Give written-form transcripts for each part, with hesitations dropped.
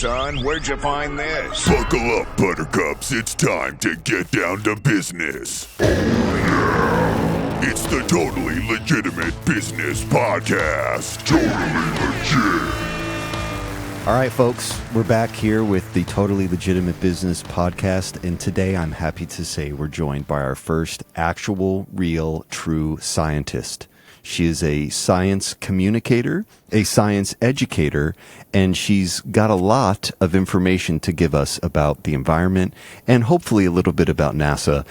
son. Where'd you find this? Buckle up, buttercups. It's time to get down to business. Oh, yeah. It's the Totally Legitimate Business Podcast. Totally legit. All right, folks, we're back here with the Totally Legitimate Business Podcast, and today I'm happy to say we're joined by our first actual, real, true scientist. She is a science communicator, a science educator, and she's got a lot of information to give us about the environment and hopefully a little bit about NASA.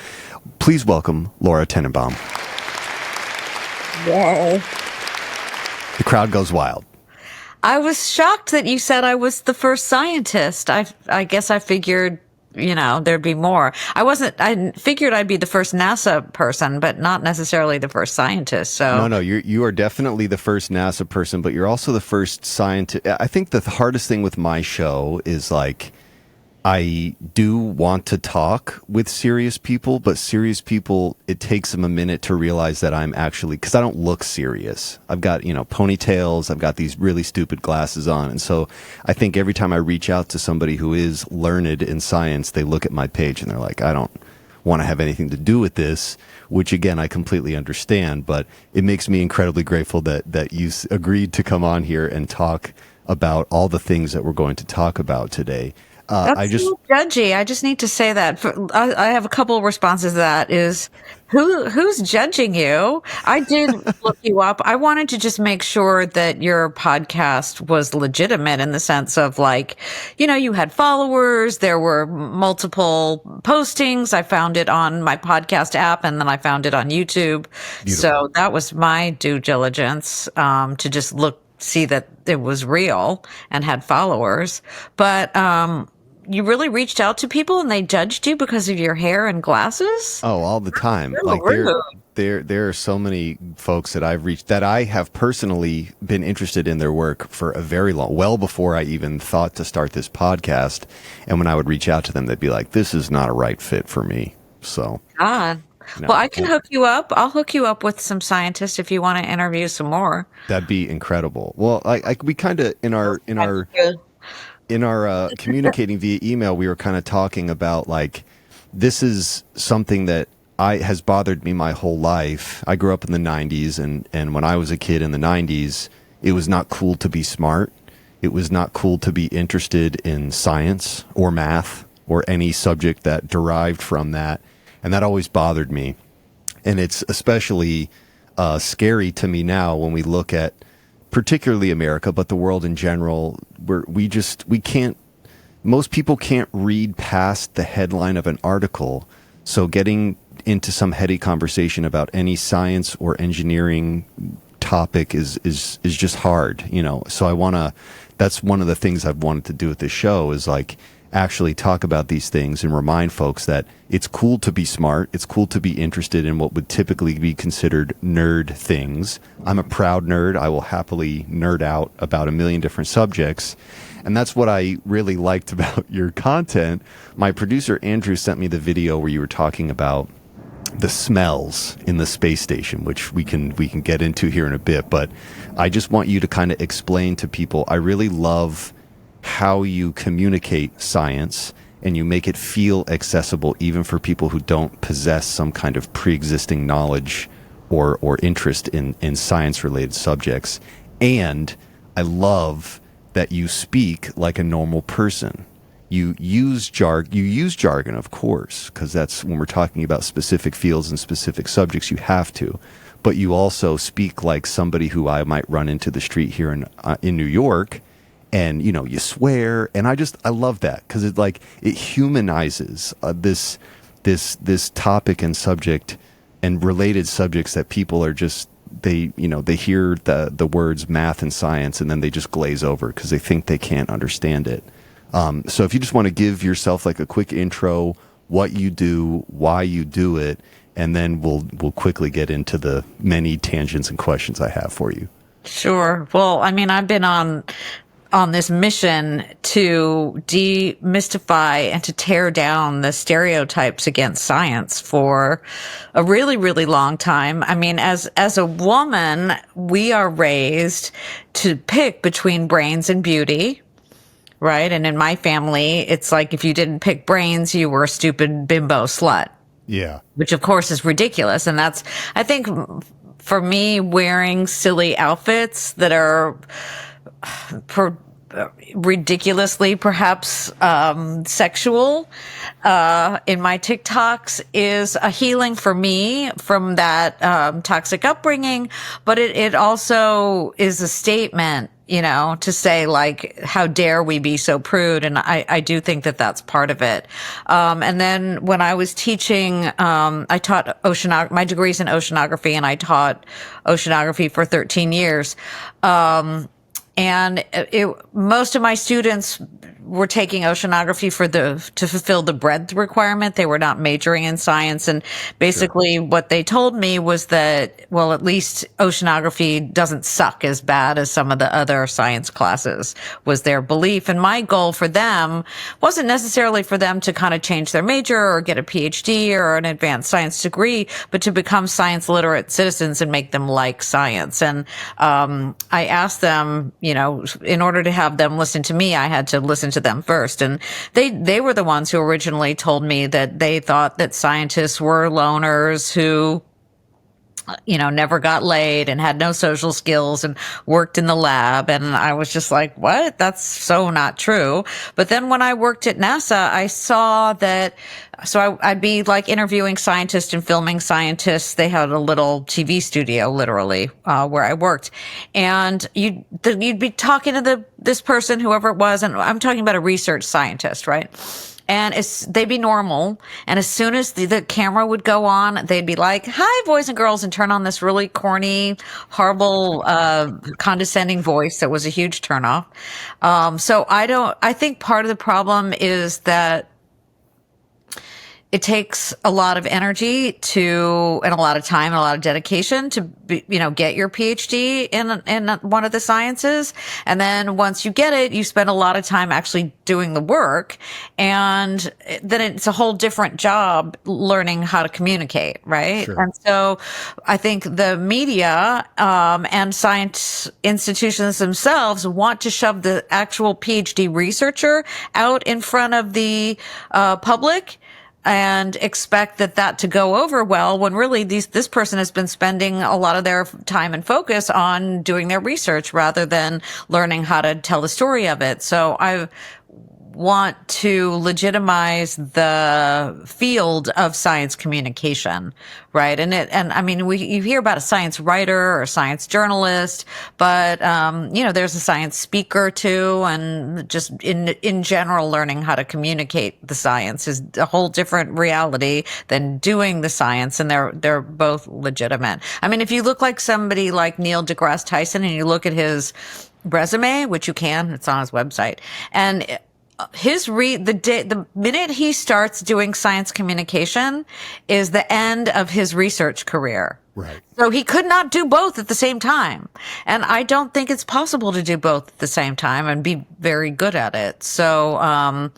Please welcome Laura Tenenbaum. Whoa. The crowd goes wild. I was shocked that you said I was the first scientist. I guess I figured, there'd be more. I figured I'd be the first NASA person, but not necessarily the first scientist. So No, you are definitely the first NASA person, but you're also the first scientist. I think the hardest thing with my show is I do want to talk with serious people, but serious people, it takes them a minute to realize that I'm actually, because I don't look serious. I've got, ponytails. I've got these really stupid glasses on. And so I think every time I reach out to somebody who is learned in science, they look at my page and they're like, I don't want to have anything to do with this, which again, I completely understand. But it makes me incredibly grateful that you agreed to come on here and talk about all the things that we're going to talk about today. That's so judgy. I just need to say that. I have a couple of responses to that. Is who's judging you? I did look you up. I wanted to just make sure that your podcast was legitimate in the sense of you had followers. There were multiple postings. I found it on my podcast app, and then I found it on YouTube. Beautiful. So that was my due diligence to just see that it was real and had followers. But you really reached out to people and they judged you because of your hair and glasses? Oh, all the time. There are so many folks that I've reached that I have personally been interested in their work for a very well before I even thought to start this podcast. And when I would reach out to them, they'd be like, this is not a right fit for me. So. God. No. Well, I can hook you up. I'll hook you up with some scientists if you want to interview some more. That'd be incredible. Well, we kind of in our communicating via email, we were kind of talking about this is something that has bothered me my whole life. I grew up in the 90s, and when I was a kid in the 90s, it was not cool to be smart. It was not cool to be interested in science or math or any subject that derived from that. And that always bothered me. And it's especially scary to me now when we look at particularly America, but the world in general, where most people can't read past the headline of an article. So getting into some heady conversation about any science or engineering topic is just hard, So that's one of the things I've wanted to do with this show is actually talk about these things and remind folks that it's cool to be smart. It's cool to be interested in what would typically be considered nerd things. I'm a proud nerd. I will happily nerd out about a million different subjects. And that's what I really liked about your content. My producer, Andrew, sent me the video where you were talking about the smells in the space station, which we can get into here in a bit. But I just want you to kind of explain to people, I really love how you communicate science and you make it feel accessible even for people who don't possess some kind of pre-existing knowledge or interest in science-related subjects. And I love that you speak like a normal person. You use jargon, of course, because that's when we're talking about specific fields and specific subjects, you have to. But you also speak like somebody who I might run into the street here in New York. And, you swear. And I love that because it humanizes this topic and subject and related subjects that people are just, they hear the words math and science and then they just glaze over because they think they can't understand it. So if you just want to give yourself a quick intro, what you do, why you do it, and then we'll quickly get into the many tangents and questions I have for you. Sure. Well, I've been on this mission to demystify and to tear down the stereotypes against science for a really, really long time. As a woman, we are raised to pick between brains and beauty, right? And in my family, it's like if you didn't pick brains, you were a stupid bimbo slut. Yeah. Which of course is ridiculous. And that's, I think for me, wearing silly outfits that are ridiculously perhaps sexual in my TikToks is a healing for me from that toxic upbringing, but it also is a statement, you know, to say like, how dare we be so prude? And I do think that that's part of it. And then when I was teaching, I taught my degree's in oceanography, and I taught oceanography for 13 years. And most of my students were taking oceanography to fulfill the breadth requirement. They were not majoring in science. And basically what they told me was that, well, at least oceanography doesn't suck as bad as some of the other science classes, was their belief. And my goal for them wasn't necessarily for them to kind of change their major or get a PhD or an advanced science degree, but to become science literate citizens and make them like science. And I asked them, you know, in order to have them listen to me, I had to listen to them first. And they were the ones who originally told me that they thought that scientists were loners who, you know, never got laid and had no social skills and worked in the lab. And I was just like, what? That's so not true. But then when I worked at NASA, I saw that, so I'd be like interviewing scientists and filming scientists. They had a little TV studio, literally, where I worked. And you'd be talking to this person, whoever it was. And I'm talking about a research scientist, right? And they'd be normal. And as soon as the camera would go on, they'd be like, hi, boys and girls, and turn on this really corny, horrible, condescending voice that was a huge turnoff. So I think part of the problem is that it takes a lot of energy and a lot of time and a lot of dedication to get your PhD in one of the sciences. And then once you get it, you spend a lot of time actually doing the work. And then it's a whole different job learning how to communicate, right? Sure. And so I think the media, and science institutions themselves want to shove the actual PhD researcher out in front of the, public, and expect that to go over well, when really this person has been spending a lot of their time and focus on doing their research rather than learning how to tell the story of it. So I want to legitimize the field of science communication, right? And I mean, you hear about a science writer or a science journalist, but, there's a science speaker too. And just in general, learning how to communicate the science is a whole different reality than doing the science. And they're both legitimate. I mean, if you look like somebody like Neil deGrasse Tyson and you look at his resume, which you can, it's on his website, and the minute he starts doing science communication is the end of his research career. Right. So he could not do both at the same time. And I don't think it's possible to do both at the same time and be very good at it. So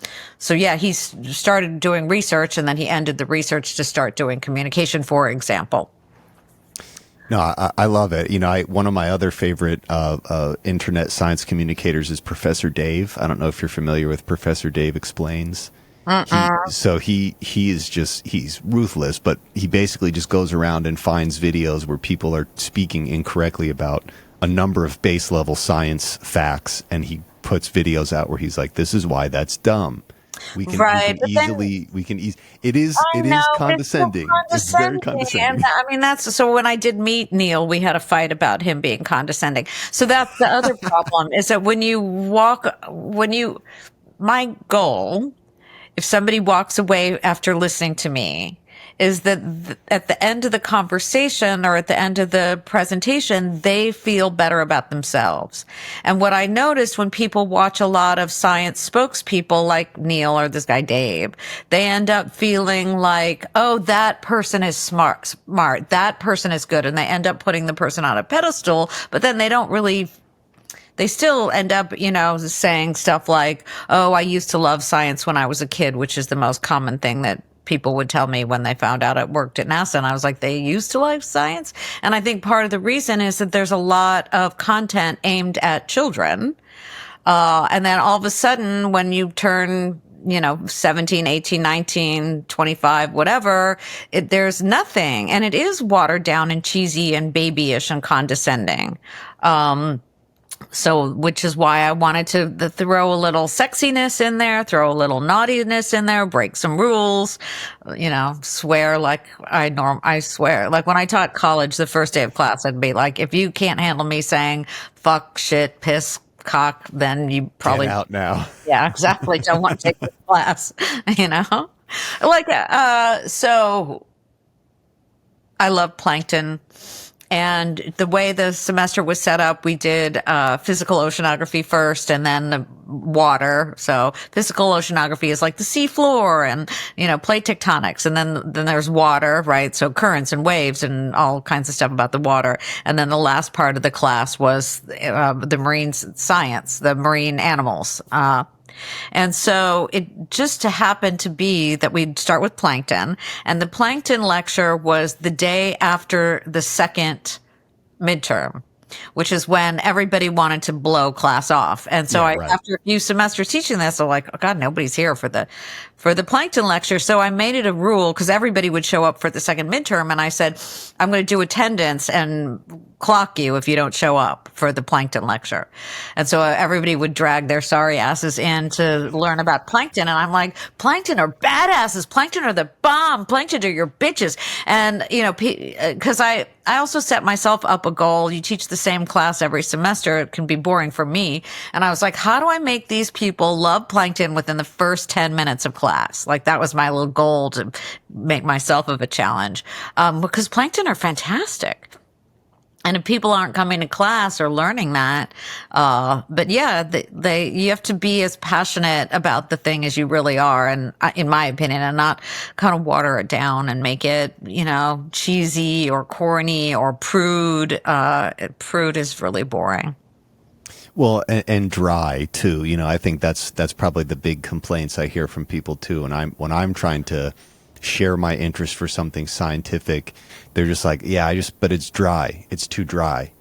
yeah, he started doing research and then he ended the research to start doing communication, for example. No, I love it. One of my other favorite internet science communicators is Professor Dave. I don't know if you're familiar with Professor Dave Explains. He's ruthless, but he basically just goes around and finds videos where people are speaking incorrectly about a number of base level science facts, and he puts videos out where he's like, "This is why that's dumb." It is condescending. It's very condescending. And I mean, so when I did meet Neil, we had a fight about him being condescending. So that's the other problem, is that my goal, if somebody walks away after listening to me, is that at the end of the conversation or at the end of the presentation, they feel better about themselves. And what I noticed when people watch a lot of science spokespeople like Neil or this guy Dave, they end up feeling like, oh, that person is smart, that person is good. And they end up putting the person on a pedestal, but then they still end up, saying stuff like, oh, I used to love science when I was a kid, which is the most common thing that people would tell me when they found out I worked at NASA. And I was like, they used to like science? And I think part of the reason is that there's a lot of content aimed at children. And then all of a sudden, when you turn, 17, 18, 19, 25, whatever, there's nothing. And it is watered down and cheesy and babyish and condescending. So, which is why I wanted to throw a little sexiness in there, throw a little naughtiness in there, break some rules, swear like I swear. Like when I taught college, the first day of class, I'd be like, if you can't handle me saying fuck, shit, piss, cock, then you probably Get out now. Yeah, exactly. Don't want to take this class, so I love plankton. And the way the semester was set up, we did physical oceanography first and then the water. So physical oceanography is like the sea floor and, plate tectonics. And then there's water, right? So currents and waves and all kinds of stuff about the water. And then the last part of the class was the marine science, the marine animals. And so it just happened to be that we'd start with plankton, and the plankton lecture was the day after the second midterm, which is when everybody wanted to blow class off. And so after a few semesters teaching this, I'm like, oh God, nobody's here for the plankton lecture. So I made it a rule because everybody would show up for the second midterm. And I said, I'm going to do attendance and clock you if you don't show up for the plankton lecture. And so everybody would drag their sorry asses in to learn about plankton. And I'm like, plankton are badasses. Plankton are the bomb. Plankton are your bitches. And, because I also set myself up a goal. You teach the same class every semester. It can be boring for me. And I was like, how do I make these people love plankton within the first 10 minutes of class? Like that was my little goal to make myself of a challenge. Because plankton are fantastic. And if people aren't coming to class or learning that, but yeah, you have to be as passionate about the thing as you really are. And in my opinion, and not kind of water it down and make it, cheesy or corny or prude. Prude is really boring. Well, and dry too. I think that's probably the big complaints I hear from people too. And when I'm trying to share my interest for something scientific, they're just like, but it's dry. It's too dry.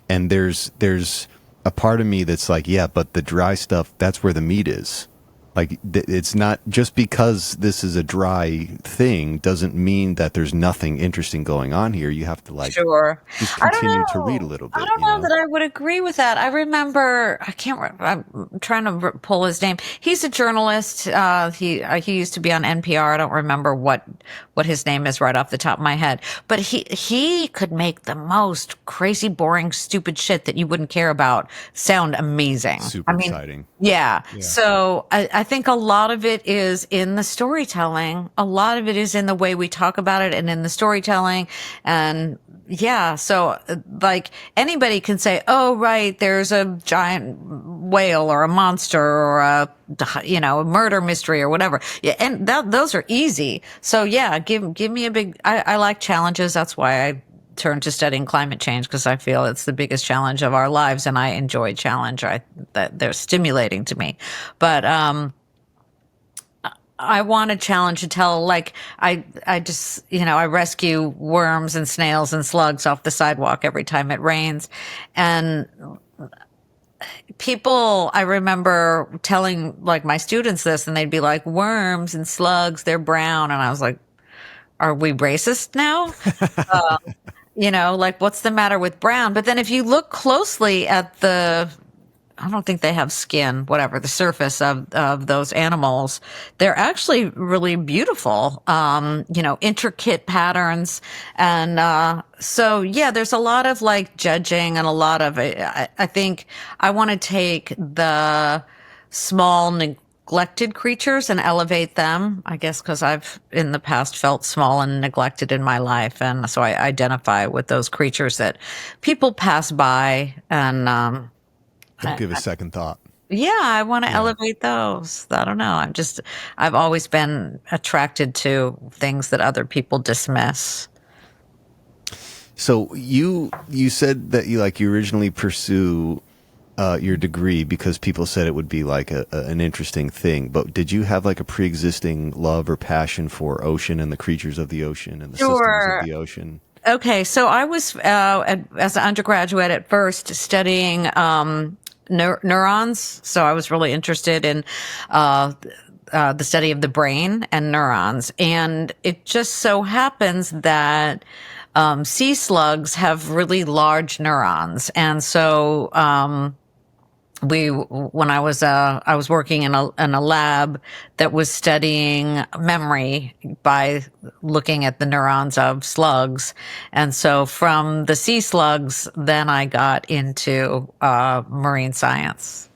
And there's a part of me that's like, yeah, but the dry stuff, that's where the meat is. Like, it's not just because this is a dry thing doesn't mean that there's nothing interesting going on here. You have to just continue to read a little bit. I don't know that I would agree with that. I remember, I'm trying to pull his name. He's a journalist. He used to be on NPR. I don't remember what his name is right off the top of my head, but he could make the most crazy, boring, stupid shit that you wouldn't care about sound amazing. Super exciting. Yeah. So I think a lot of it is in the storytelling. A lot of it is in the way we talk about it and in the storytelling. And yeah, so like anybody can say, oh, right, there's a giant whale or a monster or a murder mystery or whatever. Yeah. And those are easy. So yeah, give me a big, I like challenges. That's why I turned to studying climate change, because I feel it's the biggest challenge of our lives, and I enjoy challenge. That they're stimulating to me, but I want a challenge to tell. Like I just I rescue worms and snails and slugs off the sidewalk every time it rains, and people, I remember telling like my students this, and they'd be like, worms and slugs, they're brown, and I was like, are we racist now? Like what's the matter with brown? But then if you look closely at I don't think they have skin, whatever, the surface of those animals, they're actually really beautiful, intricate patterns. And, so yeah, there's a lot of like judging and a lot of, I think I want to take the small neglected creatures and elevate them, I guess, because I've in the past felt small and neglected in my life. And so I identify with those creatures that people pass by and, don't give a second thought. Yeah, I want to elevate those. I don't know. I've always been attracted to things that other people dismiss. So you said that you originally pursue your degree because people said it would be like an interesting thing. But did you have like a pre-existing love or passion for ocean and the creatures of the ocean and the systems of the ocean? Okay, so I was as an undergraduate at first studying neurons. So I was really interested in the study of the brain and neurons. And it just so happens that sea slugs have really large neurons. And so when I was working in a lab that was studying memory by looking at the neurons of slugs. And so from the sea slugs, then I got into marine science.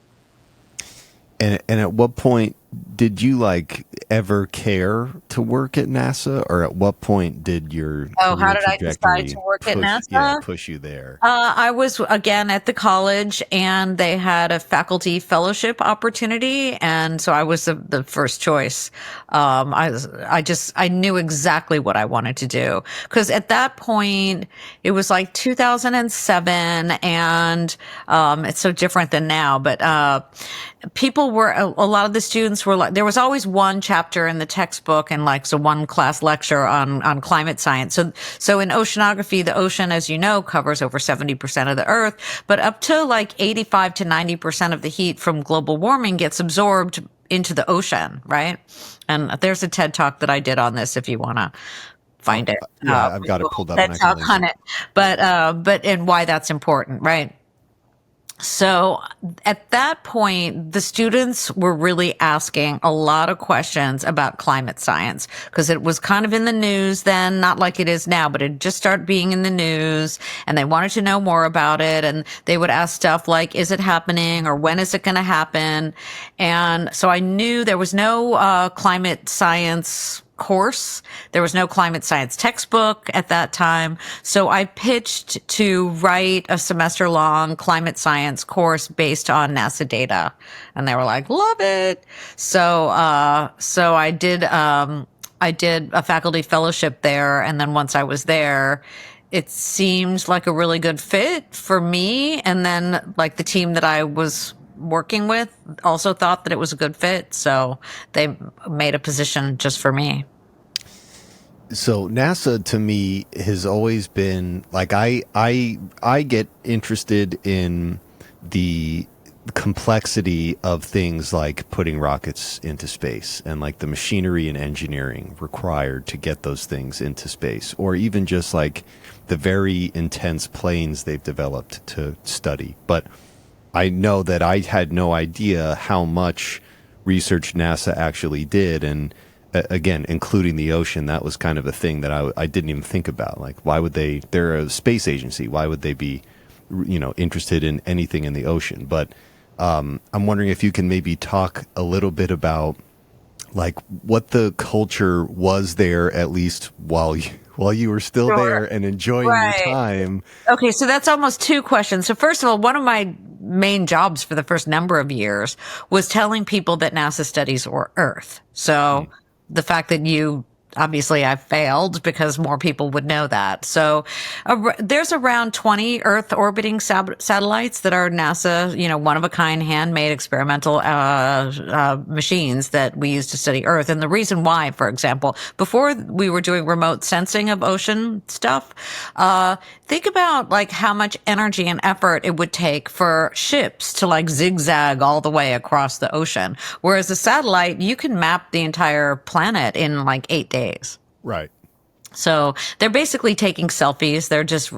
And at what point did you like ever care to work at NASA, or at what point did your how did I decide to work at NASA? Push you there? I was again at the college, and they had a faculty fellowship opportunity, and so I was the first choice. I knew exactly what I wanted to do, because at that point it was like 2007, and it's so different than now. But people were a lot of the students were like, there was always one chapter in the textbook and like so one class lecture on climate science. So in oceanography, the ocean, as you know, covers over 70% of the earth, but up to like 85 to 90% of the heat from global warming gets absorbed into the ocean, right? And there's a TED talk that I did on this if you want to find it. Yeah, I've got it pulled up. TED talk on it, but and why that's important, right? So at that point, the students were really asking a lot of questions about climate science, because it was kind of in the news then, not like it is now, but it just started being in the news, and they wanted to know more about it. And they would ask stuff like, is it happening, or when is it going to happen? And so I knew there was no climate science course. There was no climate science textbook at that time. So I pitched to write a semester long climate science course based on NASA data. And they were like, love it. So I did a faculty fellowship there. And then once I was there, it seemed like a really good fit for me. And then like the team that I was working with also thought that it was a good fit, so they made a position just for me. So NASA to me has always been like, I get interested in the complexity of things like putting rockets into space, and like the machinery and engineering required to get those things into space, or even just like the very intense planes they've developed to study. But I know that I had no idea how much research NASA actually did. And again, including the ocean, that was kind of a thing that I didn't even think about. Like, why would they're a space agency. Why would they be, interested in anything in the ocean? But I'm wondering if you can maybe talk a little bit about like what the culture was there, at least while you were still there and enjoying your time. Okay, so that's almost two questions. So first of all, one of my main jobs for the first number of years was telling people that NASA studies Earth. So the fact that obviously I failed because more people would know that. So there's around 20 Earth orbiting satellites that are NASA, one of a kind, handmade experimental machines that we use to study Earth. And the reason why, for example, before we were doing remote sensing of ocean stuff, think about like how much energy and effort it would take for ships to like zigzag all the way across the ocean. Whereas a satellite, you can map the entire planet in like 8 days. Right. So they're basically taking selfies. They're just,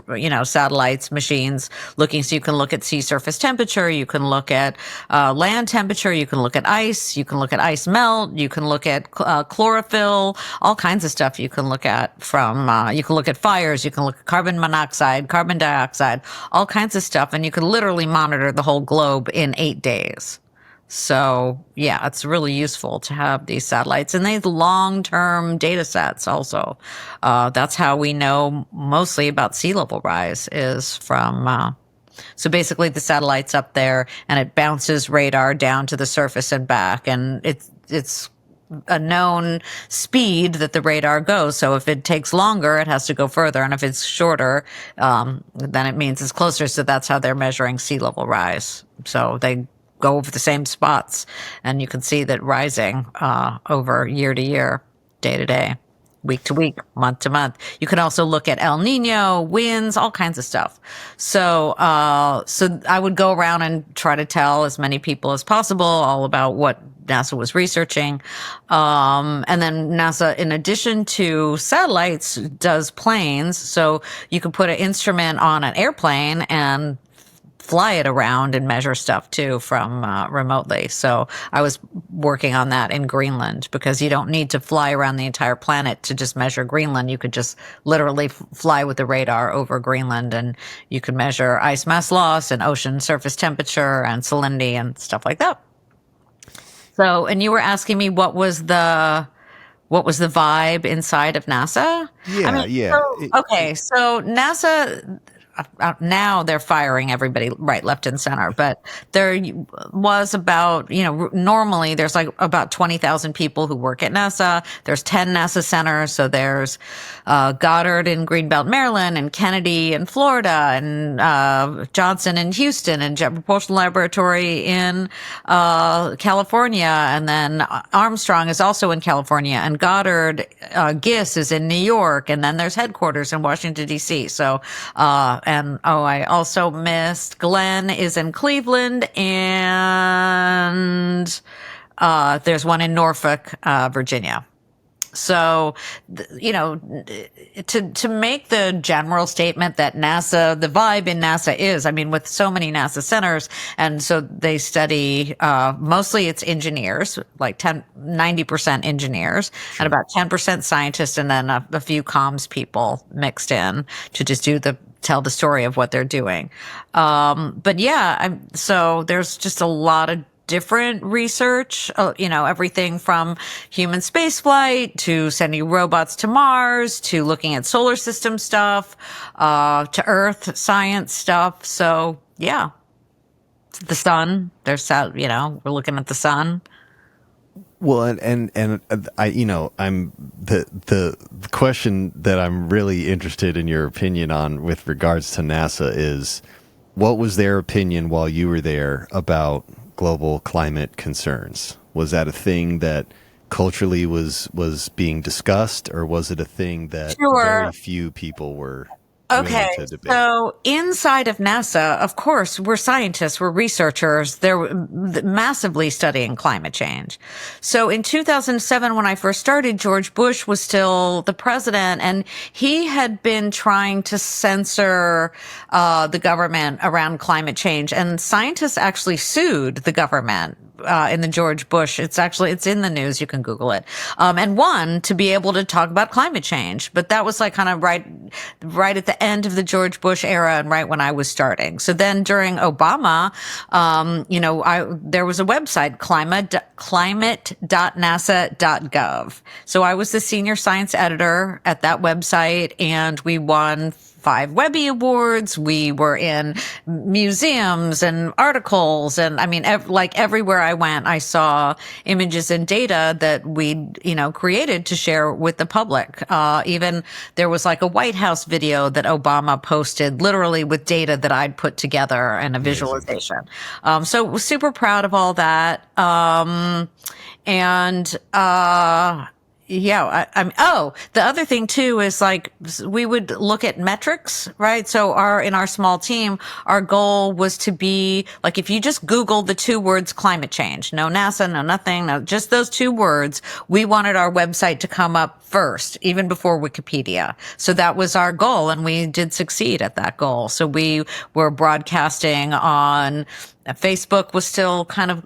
satellites, machines looking. So you can look at sea surface temperature. You can look at land temperature. You can look at ice. You can look at ice melt. You can look at chlorophyll, all kinds of stuff you can look at you can look at fires. You can look at carbon monoxide, carbon dioxide, all kinds of stuff. And you can literally monitor the whole globe in 8 days. So yeah, it's really useful to have these satellites, and these long-term data sets also. That's how we know mostly about sea level rise is from, so basically the satellite's up there and it bounces radar down to the surface and back, and it's a known speed that the radar goes. So if it takes longer, it has to go further. And if it's shorter, then it means it's closer. So that's how they're measuring sea level rise. So they go over the same spots, and you can see that rising over year to year, day to day. week to week, month to month. You can also look at El Nino, winds, all kinds of stuff. So I would go around and try to tell as many people as possible all about what NASA was researching. And then NASA, in addition to satellites, does planes. So you can put an instrument on an airplane and fly it around and measure stuff too from remotely. So I was working on that in Greenland, because you don't need to fly around the entire planet to just measure Greenland. You could just literally fly with the radar over Greenland, and you could measure ice mass loss and ocean surface temperature and salinity and stuff like that. So, and you were asking me what was the vibe inside of NASA? Yeah. So NASA, now they're firing everybody right, left, and center. But there was about, normally there's like about 20,000 people who work at NASA. There's 10 NASA centers. So there's Goddard in Greenbelt, Maryland, and Kennedy in Florida, and Johnson in Houston, and Jet Propulsion Laboratory in California. And then Armstrong is also in California, and Goddard, GISS is in New York. And then there's headquarters in Washington, D.C. So, I also missed Glenn is in Cleveland, and there's one in Norfolk, Virginia. So, to make the general statement that NASA, the vibe in NASA is, with so many NASA centers, and so they study, mostly it's engineers, like 90% engineers, and about 10% scientists, and then a few comms people mixed in to just tell the story of what they're doing. But yeah, so there's just a lot of different research, everything from human spaceflight to sending robots to Mars, to looking at solar system stuff, to Earth science stuff. So yeah, the sun, we're looking at the sun. Well, and I'm the question that I'm really interested in your opinion on with regards to NASA is, what was their opinion while you were there about global climate concerns? Was that a thing that culturally was being discussed, or was it a thing that very few people were willing to debate? So inside of NASA, of course, we're scientists, we're researchers. They're massively studying climate change. So in 2007, when I first started, George Bush was still the president, and he had been trying to censor the government around climate change. And scientists actually sued the government in the George Bush. It's in the news. You can Google it. And won to be able to talk about climate change. But that was like kind of right at the end of the George Bush era, and right when I was starting. So then during Obama, there was a website, climate.nasa.gov. So I was the senior science editor at that website, and we won 5 Webby Awards. We were in museums and articles. And everywhere I went, I saw images and data that we'd, created to share with the public. Even there was like a White House video that Obama posted, literally with data that I'd put together and a visualization. So was super proud of all that. The other thing too is we would look at metrics, right? So in our small team, our goal was to be if you just Google the 2 words climate change, no NASA, no nothing, no, just those 2 words, we wanted our website to come up first, even before Wikipedia. So that was our goal, and we did succeed at that goal. So we were broadcasting on Facebook was still kind of,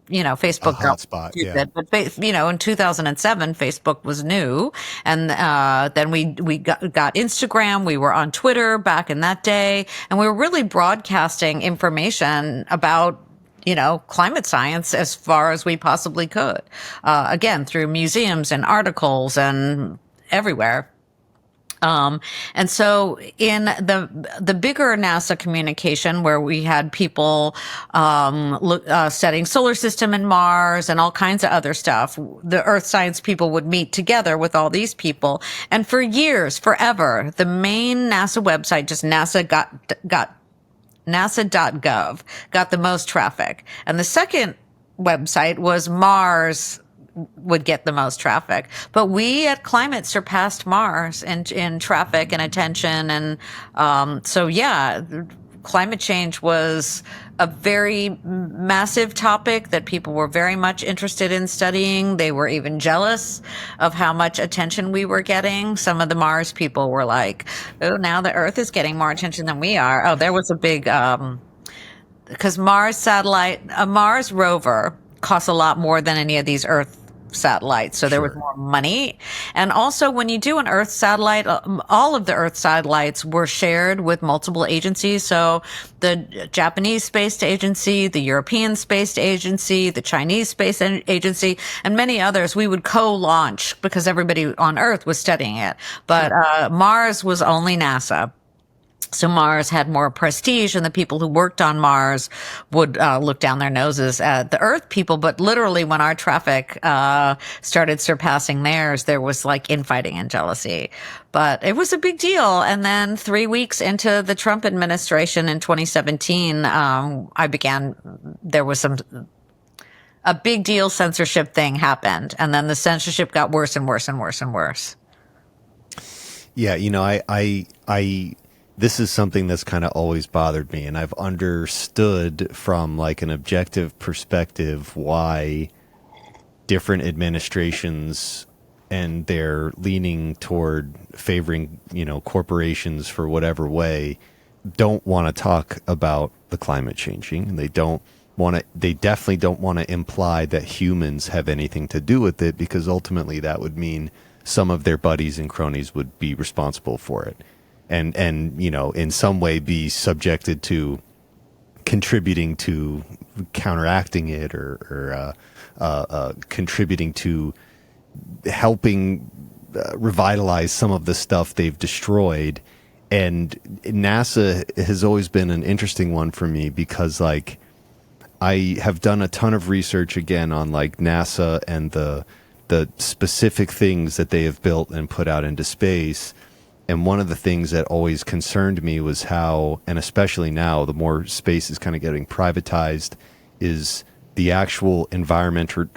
Facebook hotspot, yeah. But in 2007, Facebook was new, and then we got Instagram. We were on Twitter back in that day, and we were really broadcasting information about climate science as far as we possibly could. Again, through museums and articles and everywhere. And so in the bigger NASA communication, where we had people, studying solar system and Mars and all kinds of other stuff, the earth science people would meet together with all these people. And for years, forever, the main NASA website, just NASA.gov, got the most traffic. And the second website was Mars would get the most traffic. But we at Climate surpassed Mars in traffic and attention. And so, yeah, climate change was a very massive topic that people were very much interested in studying. They were even jealous of how much attention we were getting. Some of the Mars people were like, oh, now the Earth is getting more attention than we are. Oh, there was a big, because a Mars rover costs a lot more than any of these Earth satellites. So there was more money. And also when you do an Earth satellite, all of the Earth satellites were shared with multiple agencies. So the Japanese Space Agency, the European Space Agency, the Chinese Space Agency, and many others, we would co-launch because everybody on Earth was studying it. But Mars was only NASA. So Mars had more prestige, and the people who worked on Mars would look down their noses at the Earth people. But literally, when our traffic started surpassing theirs, there was like infighting and jealousy. But it was a big deal. And then 3 weeks into the Trump administration in 2017, there was a big deal censorship thing happened. And then the censorship got worse and worse and worse and worse. Yeah, this is something that's kind of always bothered me, and I've understood from like an objective perspective why different administrations and they're leaning toward favoring, corporations for whatever way don't want to talk about the climate changing. They definitely don't want to imply that humans have anything to do with it, because ultimately that would mean some of their buddies and cronies would be responsible for it. And in some way be subjected to contributing to counteracting it or contributing to helping revitalize some of the stuff they've destroyed. And NASA has always been an interesting one for me because, like, I have done a ton of research again on like NASA and the specific things that they have built and put out into space. And one of the things that always concerned me was how, and especially now, the more space is kind of getting privatized, is the actual environmental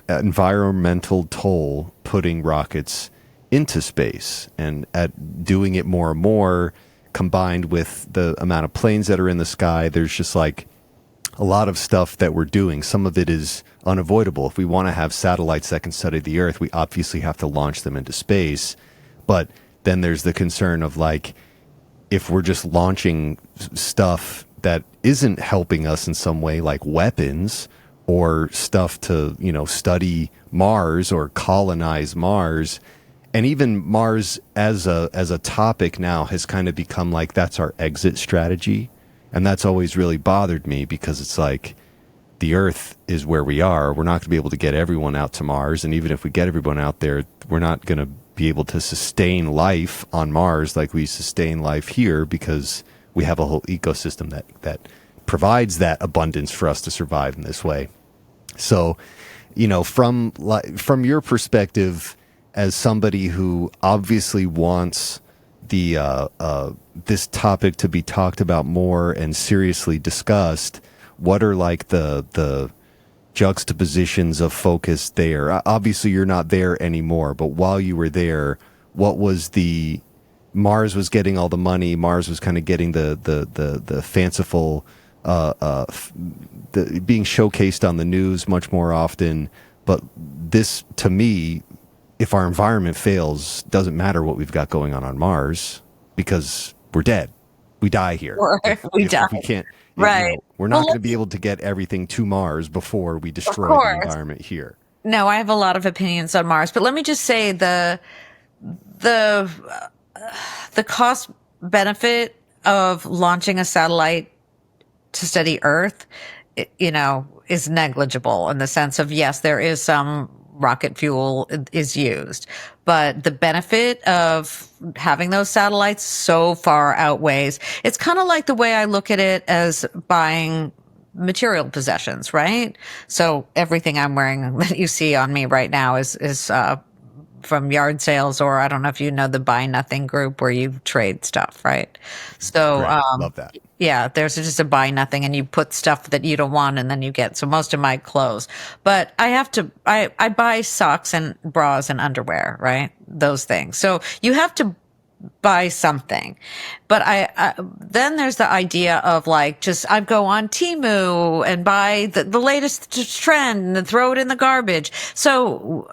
toll putting rockets into space. And at doing it more and more, combined with the amount of planes that are in the sky, there's just like a lot of stuff that we're doing. Some of it is unavoidable. If we want to have satellites that can study the Earth, we obviously have to launch them into space. But then there's the concern of like, if we're just launching stuff that isn't helping us in some way, like weapons or stuff to, study Mars or colonize Mars. And even Mars as a topic now has kind of become like, that's our exit strategy. And that's always really bothered me because it's like, the Earth is where we are. We're not going to be able to get everyone out to Mars. And even if we get everyone out there, we're not going to be able to sustain life on Mars like we sustain life here, because we have a whole ecosystem that provides that abundance for us to survive in this way. So, from your perspective as somebody who obviously wants the this topic to be talked about more and seriously discussed, what are like the juxtapositions of focus there? Obviously you're not there anymore, but while you were there, what was Mars was getting all the money, Mars was kind of getting the fanciful being showcased on the news much more often. But this, to me, if our environment fails, doesn't matter what we've got going on Mars, because we're dead. We die here. If we can't, right. We're not going to be able to get everything to Mars before we destroy the environment here. No, I have a lot of opinions on Mars, but let me just say the cost benefit of launching a satellite to study Earth, is negligible in the sense of, yes, there is some rocket fuel is used, but the benefit of having those satellites so far outweighs. It's kind of like the way I look at it as buying material possessions, right? So everything I'm wearing that you see on me right now is from yard sales, or I don't know if you know the Buy Nothing group where you trade stuff, right? So, Great. Love that. yeah, there's just a Buy Nothing, and you put stuff that you don't want, and then you get, so most of my clothes. But I buy socks and bras and underwear, right? Those things. So you have to buy something. But then there's the idea of like, I go on Temu and buy the latest trend and throw it in the garbage. So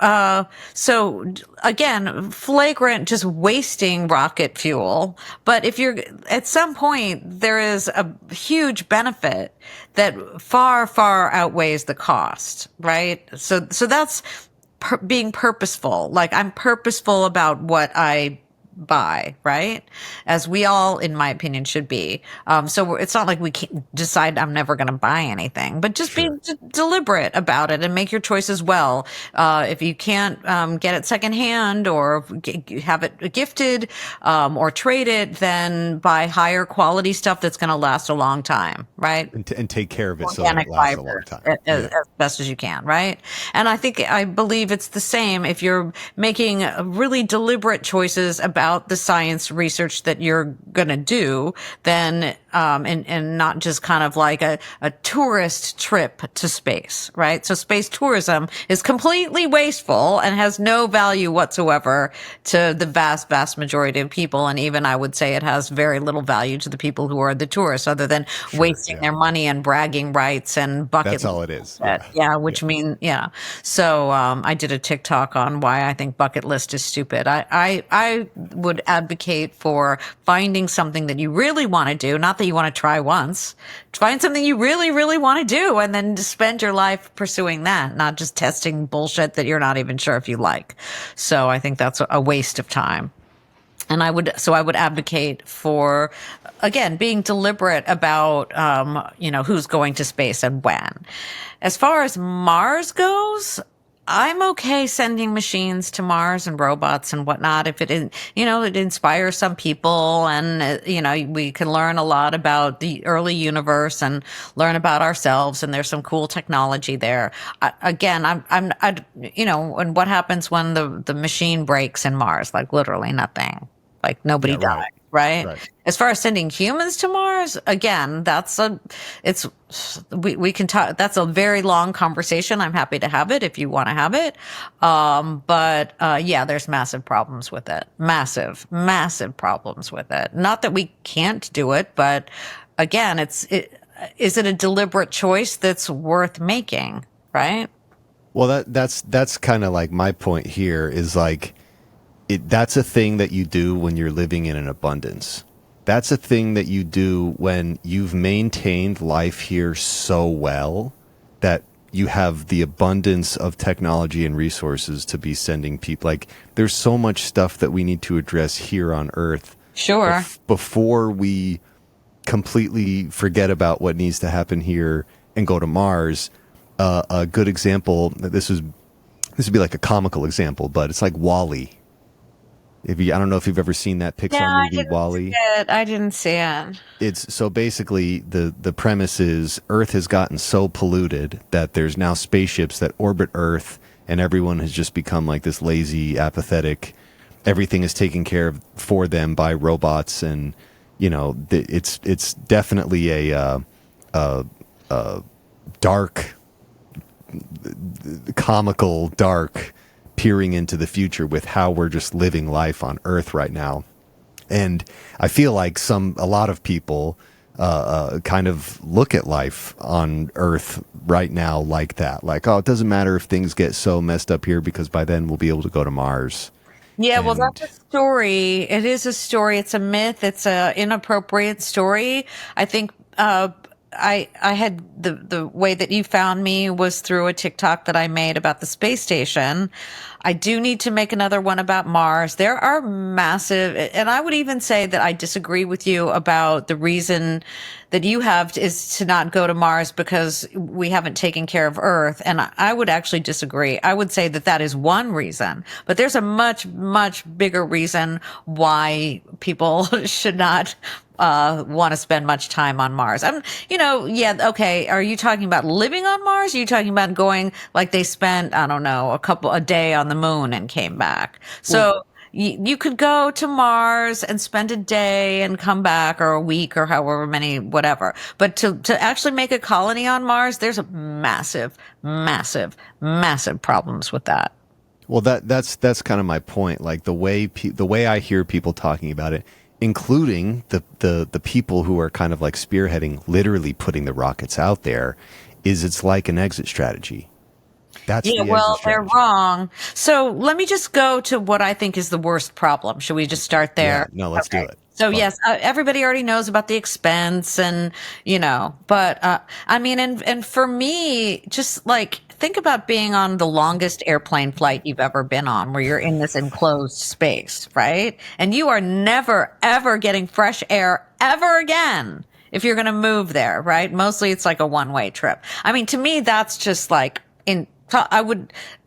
again, flagrant, just wasting rocket fuel. But if you're, at some point, there is a huge benefit that far, far outweighs the cost, right? So that's being purposeful. Like, I'm purposeful about what I buy, right? As we all, in my opinion, should be. So it's not like we can't decide I'm never going to buy anything, but just be deliberate about it and make your choices well. If you can't get it secondhand or have it gifted or trade it, then buy higher quality stuff that's going to last a long time, right? And take care of it Organic so it lasts a fiber long time. as best as you can, right? And I believe it's the same if you're making really deliberate choices about the science research that you're going to do, then and not just kind of like a tourist trip to space, right? So space tourism is completely wasteful and has no value whatsoever to the vast, vast majority of people. And even I would say it has very little value to the people who are the tourists, other than wasting their money and bragging rights and bucket. That's all it is. Yeah. So I did a TikTok on why I think bucket list is stupid. I would advocate for finding something that you really want to do, not that you want to try once. Find something you really, really want to do, and then spend your life pursuing that, not just testing bullshit that you're not even sure if you like. So I think that's a waste of time. And I would advocate for, again, being deliberate about, who's going to space and when. As far as Mars goes, I'm okay sending machines to Mars and robots and whatnot if it inspires some people, and we can learn a lot about the early universe and learn about ourselves, and there's some cool technology there. And what happens when the machine breaks in Mars? Like, literally nothing. Like, nobody died. Right? As far as sending humans to Mars, again, we can talk. That's a very long conversation. I'm happy to have it if you want to have it. But there's massive problems with it. Massive problems with it. Not that we can't do it, but again, is it a deliberate choice that's worth making? Right? Well, that's kind of like my point here is like, that's a thing that you do when you're living in an abundance. That's a thing that you do when you've maintained life here so well that you have the abundance of technology and resources to be sending people. Like, there's so much stuff that we need to address here on Earth. Sure. Before we completely forget about what needs to happen here and go to Mars. A good example, this would be like a comical example, but it's like WALL-E. I don't know if you've ever seen that Pixar movie, WALL-E. I didn't see it. It's so basically the premise is Earth has gotten so polluted that there's now spaceships that orbit Earth, and everyone has just become like this lazy, apathetic. Everything is taken care of for them by robots, and it's definitely a dark, comical, dark peering into the future with how we're just living life on Earth right now. And I feel like a lot of people kind of look at life on Earth right now like that. Like, oh, it doesn't matter if things get so messed up here because by then we'll be able to go to Mars. Yeah, well, that's a story. It is a story. It's a myth. It's a inappropriate story. I think I had the way that you found me was through a TikTok that I made about the space station. I do need to make another one about Mars. There are massive, and I would even say that I disagree with you about the reason that you have is to not go to Mars because we haven't taken care of Earth. And I would actually disagree. I would say that is one reason, but there's a much, much bigger reason why people should not want to spend much time on Mars. Okay. Are you talking about living on Mars? Are you talking about going like they spent, I don't know, a day on the moon and came back. So you could go to Mars and spend a day and come back, or a week, or however many, whatever. But to actually make a colony on Mars, there's a massive problems with that. Well, that's kind of my point. Like the way I hear people talking about it, including the people who are kind of like spearheading, literally putting the rockets out there, is it's like an exit strategy. That's yeah, well, they're wrong. So let me just go to what I think is the worst problem. Should we just start there? Yeah, no, let's do it. So yes, everybody already knows about the expense and, but, I mean, and for me, just like, think about being on the longest airplane flight you've ever been on, where you're in this enclosed space, right? And you are never, ever getting fresh air ever again if you're going to move there, right? Mostly it's like a one-way trip. I mean, to me, that's just like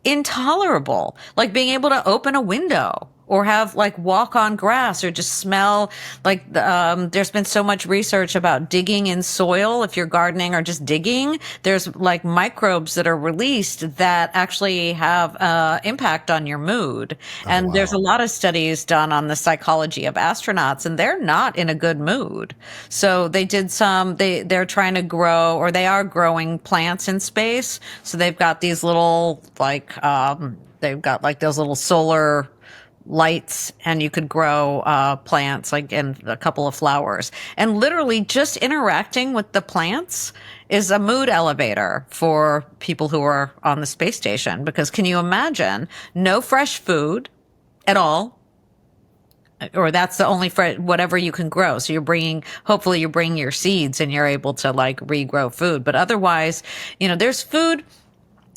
intolerable. Like being able to open a window or have like walk on grass, or just smell like there's been so much research about digging in soil. If you're gardening or just digging, there's like microbes that are released that actually have impact on your mood. And wow. There's a lot of studies done on the psychology of astronauts, and they're not in a good mood. So they did they're trying to grow, or they are growing plants in space. So they've got these little they've got like those little solar lights, and you could grow plants, like, and a couple of flowers. And literally just interacting with the plants is a mood elevator for people who are on the space station. Because can you imagine no fresh food at all? Or that's the only whatever you can grow. So hopefully you're bringing your seeds and you're able to like regrow food. But otherwise, there's food.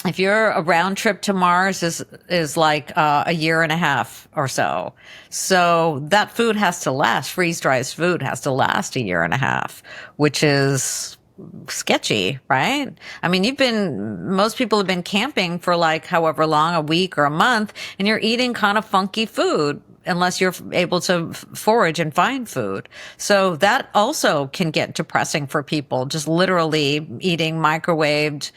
If you're a round trip to Mars is like a year and a half or so. So that food has to last. Freeze-dried food has to last a year and a half, which is sketchy, right? I mean, most people have been camping for like however long, a week or a month, and you're eating kind of funky food unless you're able to forage and find food. So that also can get depressing for people, just literally eating microwaved,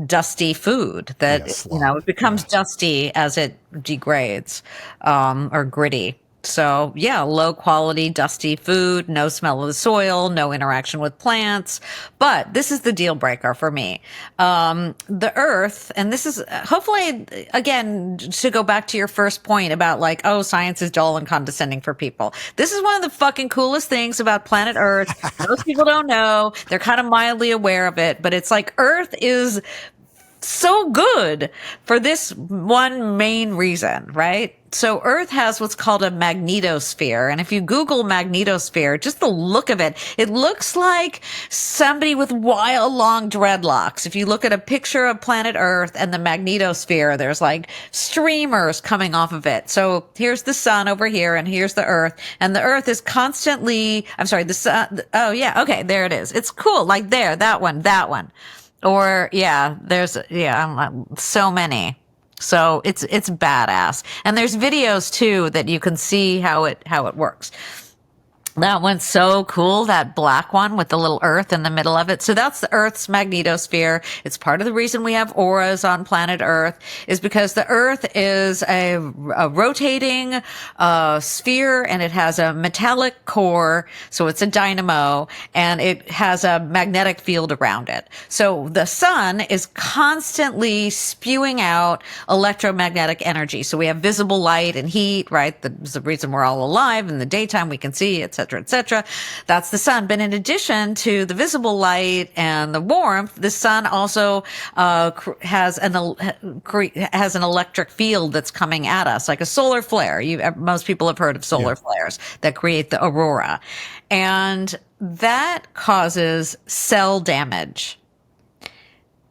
dusty food that, it becomes dusty as it degrades, or gritty. So yeah, low quality, dusty food, no smell of the soil, no interaction with plants. But this is the deal breaker for me. The Earth, and this is hopefully, again, to go back to your first point about like, oh, science is dull and condescending for people. This is one of the fucking coolest things about planet Earth. Most people don't know. They're kind of mildly aware of it, but it's like Earth is so good for this one main reason, right? So Earth has what's called a magnetosphere. And if you Google magnetosphere, just the look of it, it looks like somebody with wild long dreadlocks. If you look at a picture of planet Earth and the magnetosphere, there's like streamers coming off of it. So here's the sun over here, and here's the Earth. And the Earth is constantly, the sun. Oh yeah. Okay. There it is. It's cool. Like there, that one. Or there's so many. So it's badass. And there's videos too that you can see how it works. That one's so cool, that black one with the little Earth in the middle of it. So that's the Earth's magnetosphere. It's part of the reason we have auras on planet Earth, is because the Earth is a rotating sphere, and it has a metallic core. So it's a dynamo, and it has a magnetic field around it. So the sun is constantly spewing out electromagnetic energy. So we have visible light and heat, right? That's the reason we're all alive. In the daytime, we can see, etc., etc. That's the sun. But in addition to the visible light and the warmth, the sun also has an electric field that's coming at us, like a solar flare. Most people have heard of solar flares that create the aurora, and that causes cell damage.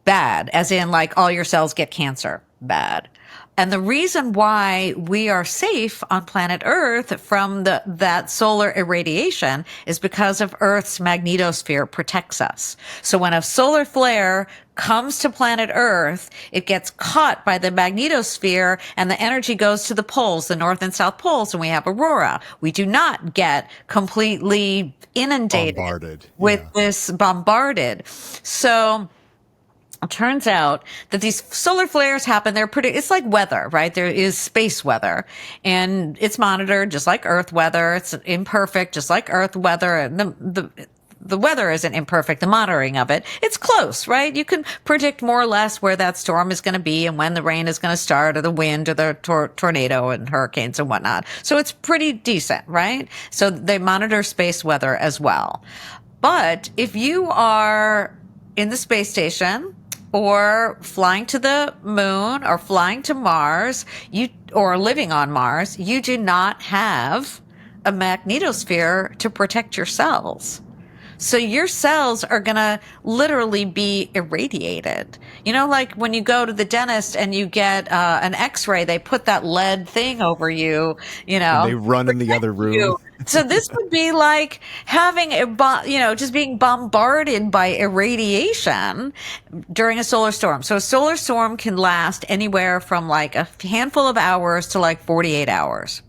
Bad, as in like all your cells get cancer. Bad. And the reason why we are safe on planet Earth from that solar irradiation is because of Earth's magnetosphere protects us. So when a solar flare comes to planet Earth, it gets caught by the magnetosphere, and the energy goes to the poles, the North and South poles, and we have aurora. We do not get completely inundated with this bombarded. So It turns out that these solar flares happen. It's like weather, right? There is space weather, and it's monitored just like Earth weather. It's imperfect, just like Earth weather. And the weather isn't imperfect, the monitoring of it. It's close, right? You can predict more or less where that storm is going to be and when the rain is going to start, or the wind, or the tornado and hurricanes and whatnot. So it's pretty decent, right? So they monitor space weather as well. But if you are in the space station, or flying to the moon, or flying to Mars, or living on Mars, you do not have a magnetosphere to protect your cells. So your cells are going to literally be irradiated. You know, like when you go to the dentist and you get an x-ray, they put that lead thing over you, you know. And they run in the other room. So this would be like having just being bombarded by irradiation during a solar storm. So a solar storm can last anywhere from like a handful of hours to like 48 hours.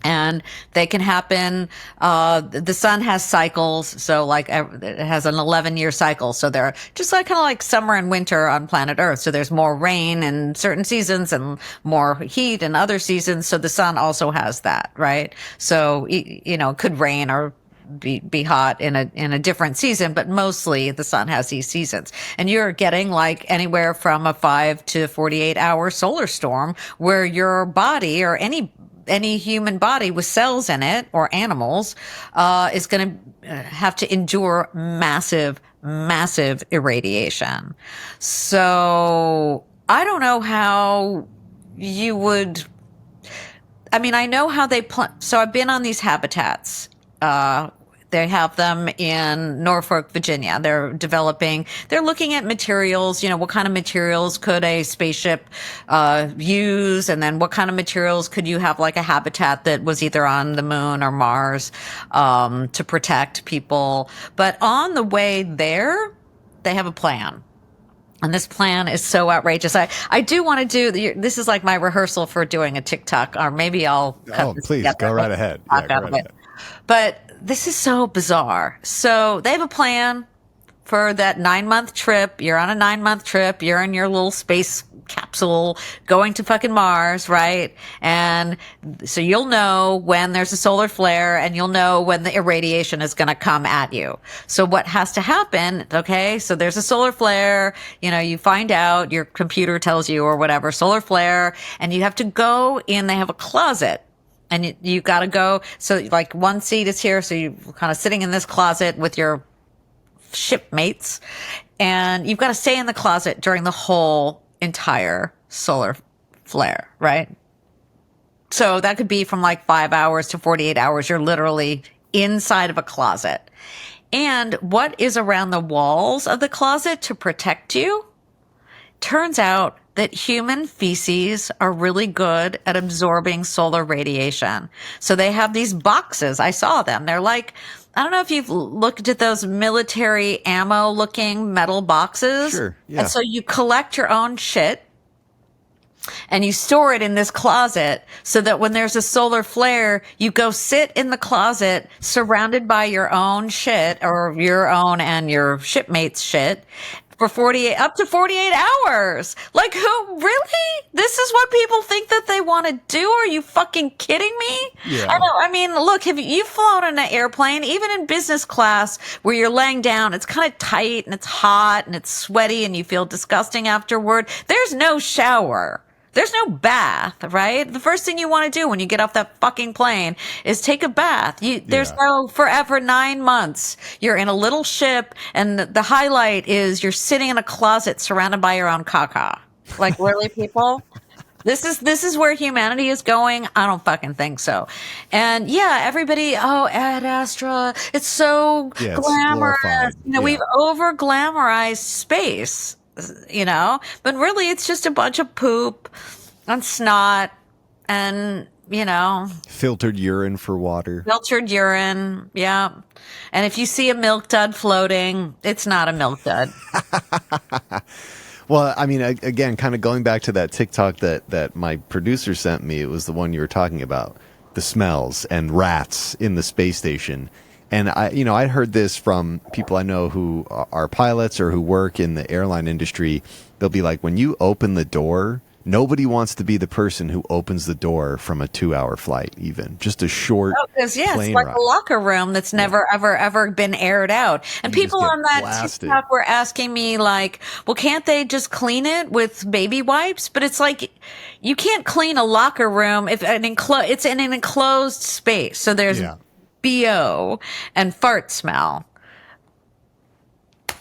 And they can happen, the sun has cycles, so like it has an 11-year cycle. So they're just like kind of like summer and winter on planet Earth. So there's more rain in certain seasons and more heat in other seasons. So the sun also has that, right? So, you know, it could rain or be hot in a different season, but mostly the sun has these seasons. And you're getting like anywhere from a 5 to 48 hour solar storm where your body, or any human body with cells in it, or animals, is going to have to endure massive irradiation. So I don't know how you would, I mean, I know how they so I've been on these habitats. They have them in Norfolk, Virginia. They're looking at materials, you know, what kind of materials could a spaceship use? And then what kind of materials could you have like a habitat that was either on the moon or Mars to protect people? But on the way there, they have a plan. And this plan is so outrageous. I do want to this is like my rehearsal for doing a TikTok, or maybe I'll cut this please, together. go right ahead. Yeah, go right ahead. But this is so bizarre. So they have a plan for that 9-month trip. You're on a 9-month trip. You're in your little space capsule going to fucking Mars, right? And so you'll know when there's a solar flare, and you'll know when the irradiation is going to come at you. So what has to happen? Okay. So there's a solar flare, you know, you find out, your computer tells you or whatever, solar flare, and you have to go in. They have a closet. And you got to go. So like one seat is here. So you're kind of sitting in this closet with your shipmates, and you've got to stay in the closet during the whole entire solar flare, right? So that could be from like 5 hours to 48 hours. You're literally inside of a closet. And what is around the walls of the closet to protect you? Turns out that human feces are really good at absorbing solar radiation. So they have these boxes. I saw them. They're like, I don't know if you've looked at those military ammo looking metal boxes. Sure, yeah. And so you collect your own shit and you store it in this closet so that when there's a solar flare, you go sit in the closet surrounded by your own shit, or your own and your shipmates' shit, for up to 48 hours. Like, who really? This is what people think that they want to do? Are you fucking kidding me? Yeah. I mean, look, have you've flown in an airplane, even in business class, where you're laying down, it's kind of tight and it's hot and it's sweaty and you feel disgusting afterward. There's no shower. There's no bath, right? The first thing you want to do when you get off that fucking plane is take a bath. There's no forever 9 months. You're in a little ship, and the highlight is you're sitting in a closet surrounded by your own caca. Like, really, people? This is where humanity is going? I don't fucking think so. And yeah, everybody, Ad Astra, it's so glamorous. You know, we've over glamorized space. You know, but really it's just a bunch of poop and snot and, you know, filtered urine for water. Filtered urine, yeah. And if you see a milk dud floating, it's not a milk dud. Well, I mean, again, kind of going back to that TikTok that my producer sent me, it was the one you were talking about, the smells and rats in the space station. And I heard this from people I know who are pilots or who work in the airline industry. They'll be like, when you open the door, nobody wants to be the person who opens the door from a 2-hour flight, even just a short. Oh, because it's plane like ride. a locker room that's never, ever been aired out. And You people just get on that blasted. TikTok were asking me like, well, can't they just clean it with baby wipes? But it's like, you can't clean a locker room if it's in an enclosed space. So there's BO and fart smell.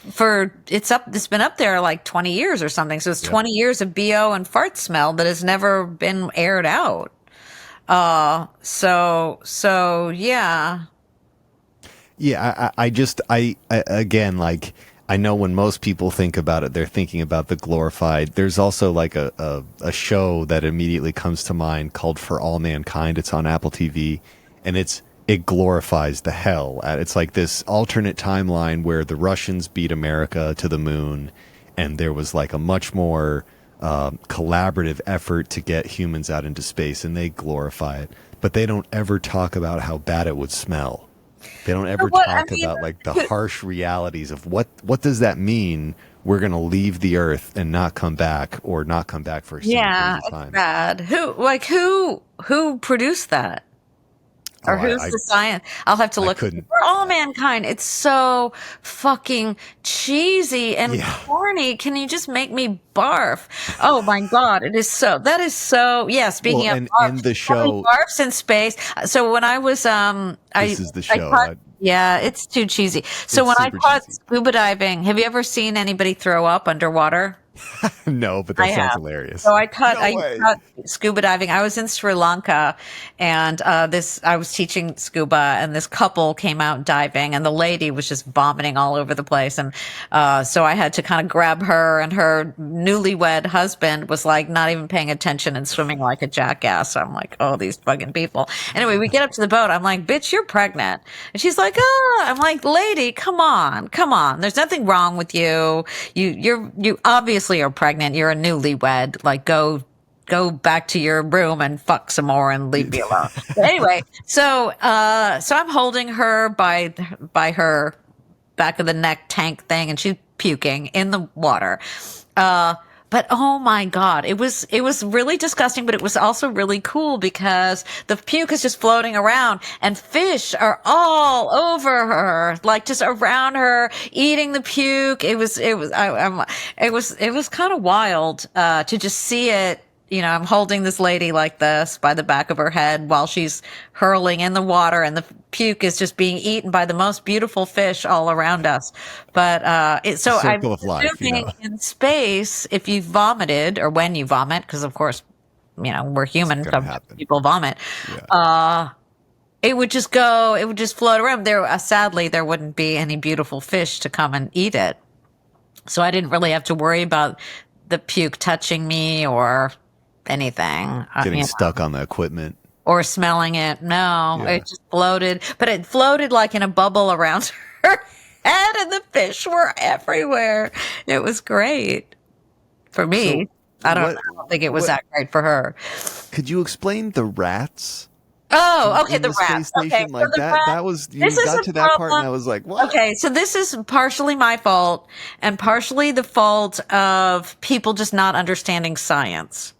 It's been up there like 20 years or something. So it's 20 years of BO and fart smell that has never been aired out. So yeah. Yeah, I again, like, I know when most people think about it, they're thinking about the glorified. There's also like a show that immediately comes to mind called For All Mankind. It's on Apple TV, and it glorifies the hell. It's like this alternate timeline where the Russians beat America to the moon, and there was like a much more collaborative effort to get humans out into space, and they glorify it. But they don't ever talk about how bad it would smell. They don't ever talk about like the harsh realities of what does that mean? We're going to leave the Earth and not come back, or not come back for a certain period of time. It's bad. Who produced that? Or who's the science? I'll have to look. For All Mankind. It's so fucking cheesy and corny. Can you just make me barf? Oh my God. That is so, yeah. Speaking of barf, in the show, barfs in space. So when I was, this is the show. It's too cheesy. So when I caught scuba diving, have you ever seen anybody throw up underwater? No, but that sounds hilarious. So I caught scuba diving. I was in Sri Lanka, and I was teaching scuba, and this couple came out diving, and the lady was just vomiting all over the place, and so I had to kind of grab her, and her newlywed husband was like not even paying attention and swimming like a jackass. So I'm like, oh, these fucking people. Anyway, we get up to the boat. I'm like, bitch, you're pregnant, and she's like, oh. I'm like, lady, come on. There's nothing wrong with you. You obviously are pregnant. You're a newlywed. Like, go back to your room and fuck some more and leave me alone. But anyway, so I'm holding her by her back of the neck tank thing, and she's puking in the water. But oh my God, it was really disgusting, but it was also really cool because the puke is just floating around and fish are all over her, like just around her, eating the puke. It was kind of wild, to just see it. You know, I'm holding this lady like this by the back of her head while she's hurling in the water, and the puke is just being eaten by the most beautiful fish all around us. But I'm assuming in space, if you vomited, or when you vomit, because of course, you know, we're human, some people vomit. It would just float around. Sadly, there wouldn't be any beautiful fish to come and eat it. So I didn't really have to worry about the puke touching me or anything. Getting stuck on the equipment. Or smelling it. No, it just floated. But it floated like in a bubble around her head, and the fish were everywhere. It was great. For me. So I don't think it was that great for her. Could you explain the rats? Oh, okay, the rats. Okay, like so that was, you got to that part and I was like, what? Okay, so this is partially my fault and partially the fault of people just not understanding science.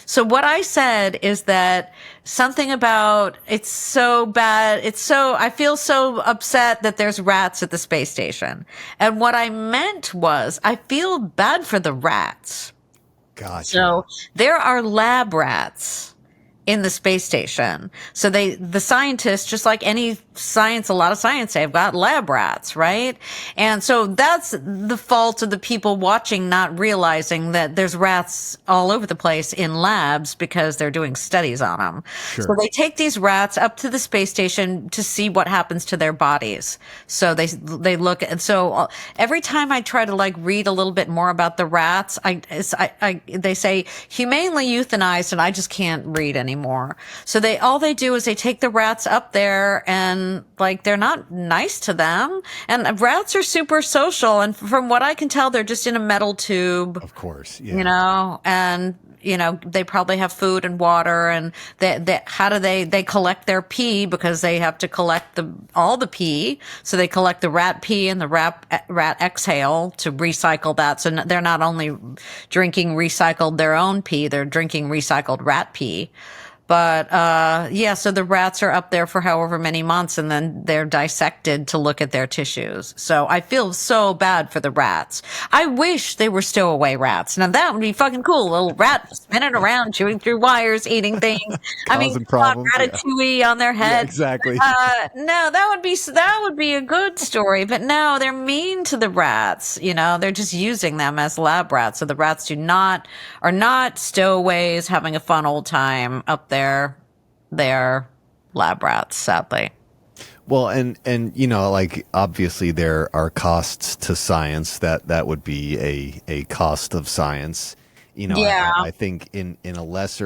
So what I said is that something about it's so bad. I feel so upset that there's rats at the space station. And what I meant was I feel bad for the rats. Gotcha. So there are lab rats in the space station. So the scientists, just like any science, a lot of science, they've got lab rats, right? And so that's the fault of the people watching, not realizing that there's rats all over the place in labs because they're doing studies on them. Sure. So they take these rats up to the space station to see what happens to their bodies. So they look, and so every time I try to like read a little bit more about the rats, they say humanely euthanized, and I just can't read anymore. So all they do is they take the rats up there, and like they're not nice to them. And rats are super social, and from what I can tell, they're just in a metal tube. Of course, yeah. You know, and they probably have food and water, and how do they collect their pee, because they have to collect all the pee. So they collect the rat pee and the rat exhale to recycle that. So they're not only drinking recycled their own pee, they're drinking recycled rat pee. But, so the rats are up there for however many months, and then they're dissected to look at their tissues. So I feel so bad for the rats. I wish they were stowaway rats. Now that would be fucking cool. A little rat spinning around, chewing through wires, eating things. Causing problems, ratatouille on their head. Yeah, exactly. No, that would be a good story. But no, they're mean to the rats. They're just using them as lab rats. So the rats are not stowaways having a fun old time up there. They're lab rats, sadly. Well, and like, obviously there are costs to science. That would be a cost of science. Yeah. I think in a less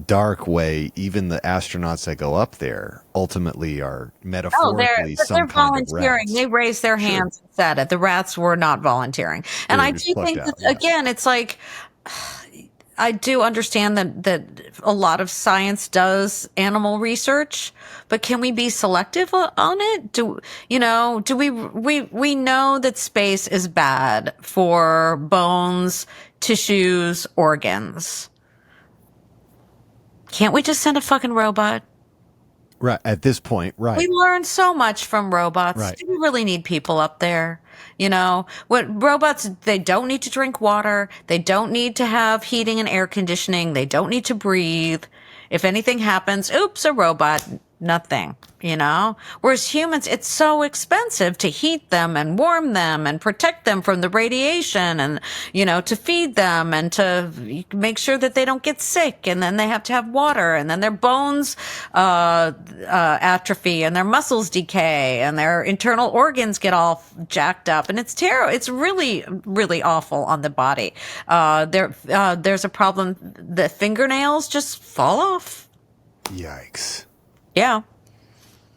dark way, even the astronauts that go up there ultimately are metaphorically they're kind volunteering. Of rats. They raised their hands and said it. The rats were not volunteering. And I do think that, again, it's like, I do understand that a lot of science does animal research, but can we be selective on it? Do we know that space is bad for bones, tissues, organs? Can't we just send a fucking robot? Right. At this point, right. We learn so much from robots. Right. Do we really need people up there? What robots, they don't need to drink water. They don't need to have heating and air conditioning. They don't need to breathe. If anything happens, oops, a robot, nothing, Whereas humans, it's so expensive to heat them and warm them and protect them from the radiation and, to feed them and to make sure that they don't get sick. And then they have to have water, and then their bones, atrophy, and their muscles decay, and their internal organs get all jacked up. And it's terrible. It's really, really awful on the body. There's a problem. The fingernails just fall off. Yikes. Yeah.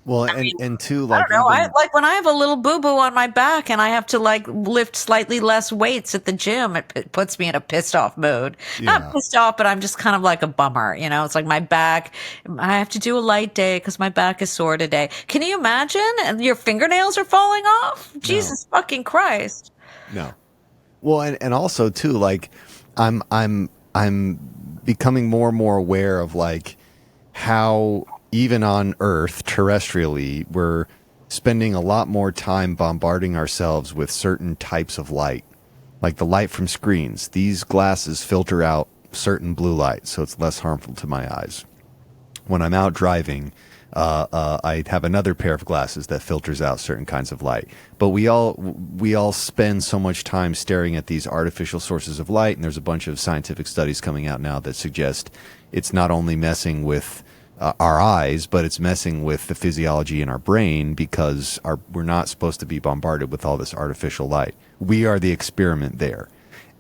Well, and too, like, I don't know. I when I have a little boo-boo on my back and I have to lift slightly less weights at the gym, it puts me in a pissed off mood. Yeah. Not pissed off, but I'm just kind of like a bummer. It's like my back, I have to do a light day because my back is sore today. Can you imagine? And your fingernails are falling off? No. Jesus fucking Christ. No. Well, and also too, like, I'm becoming more and more aware of, like, how even on Earth, terrestrially, we're spending a lot more time bombarding ourselves with certain types of light, like the light from screens. These glasses filter out certain blue light, so it's less harmful to my eyes. When I'm out driving, I have another pair of glasses that filters out certain kinds of light. But we all spend so much time staring at these artificial sources of light, and there's a bunch of scientific studies coming out now that suggest it's not only messing with our eyes, but it's messing with the physiology in our brain, because we're not supposed to be bombarded with all this artificial light. We are the experiment there.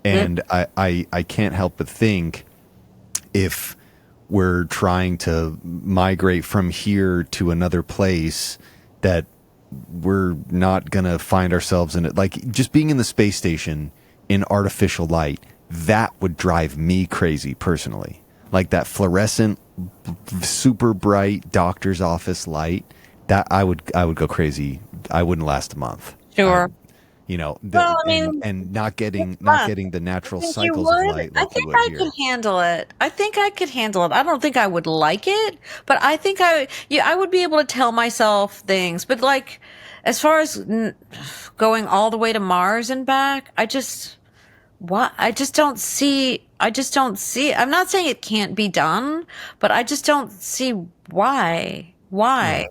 And I can't help but think, if we're trying to migrate from here to another place, that we're not going to find ourselves in it. Like, just being in the space station in artificial light, that would drive me crazy personally. Like that fluorescent, super bright doctor's office light, that I would go crazy. I wouldn't last a month. Sure. And not getting the natural cycles of light. I think I could handle it. I don't think I would like it, but I think I would be able to tell myself things. But like, as far as going all the way to Mars and back, I just don't see. I'm not saying it can't be done, but I just don't see why. Yeah.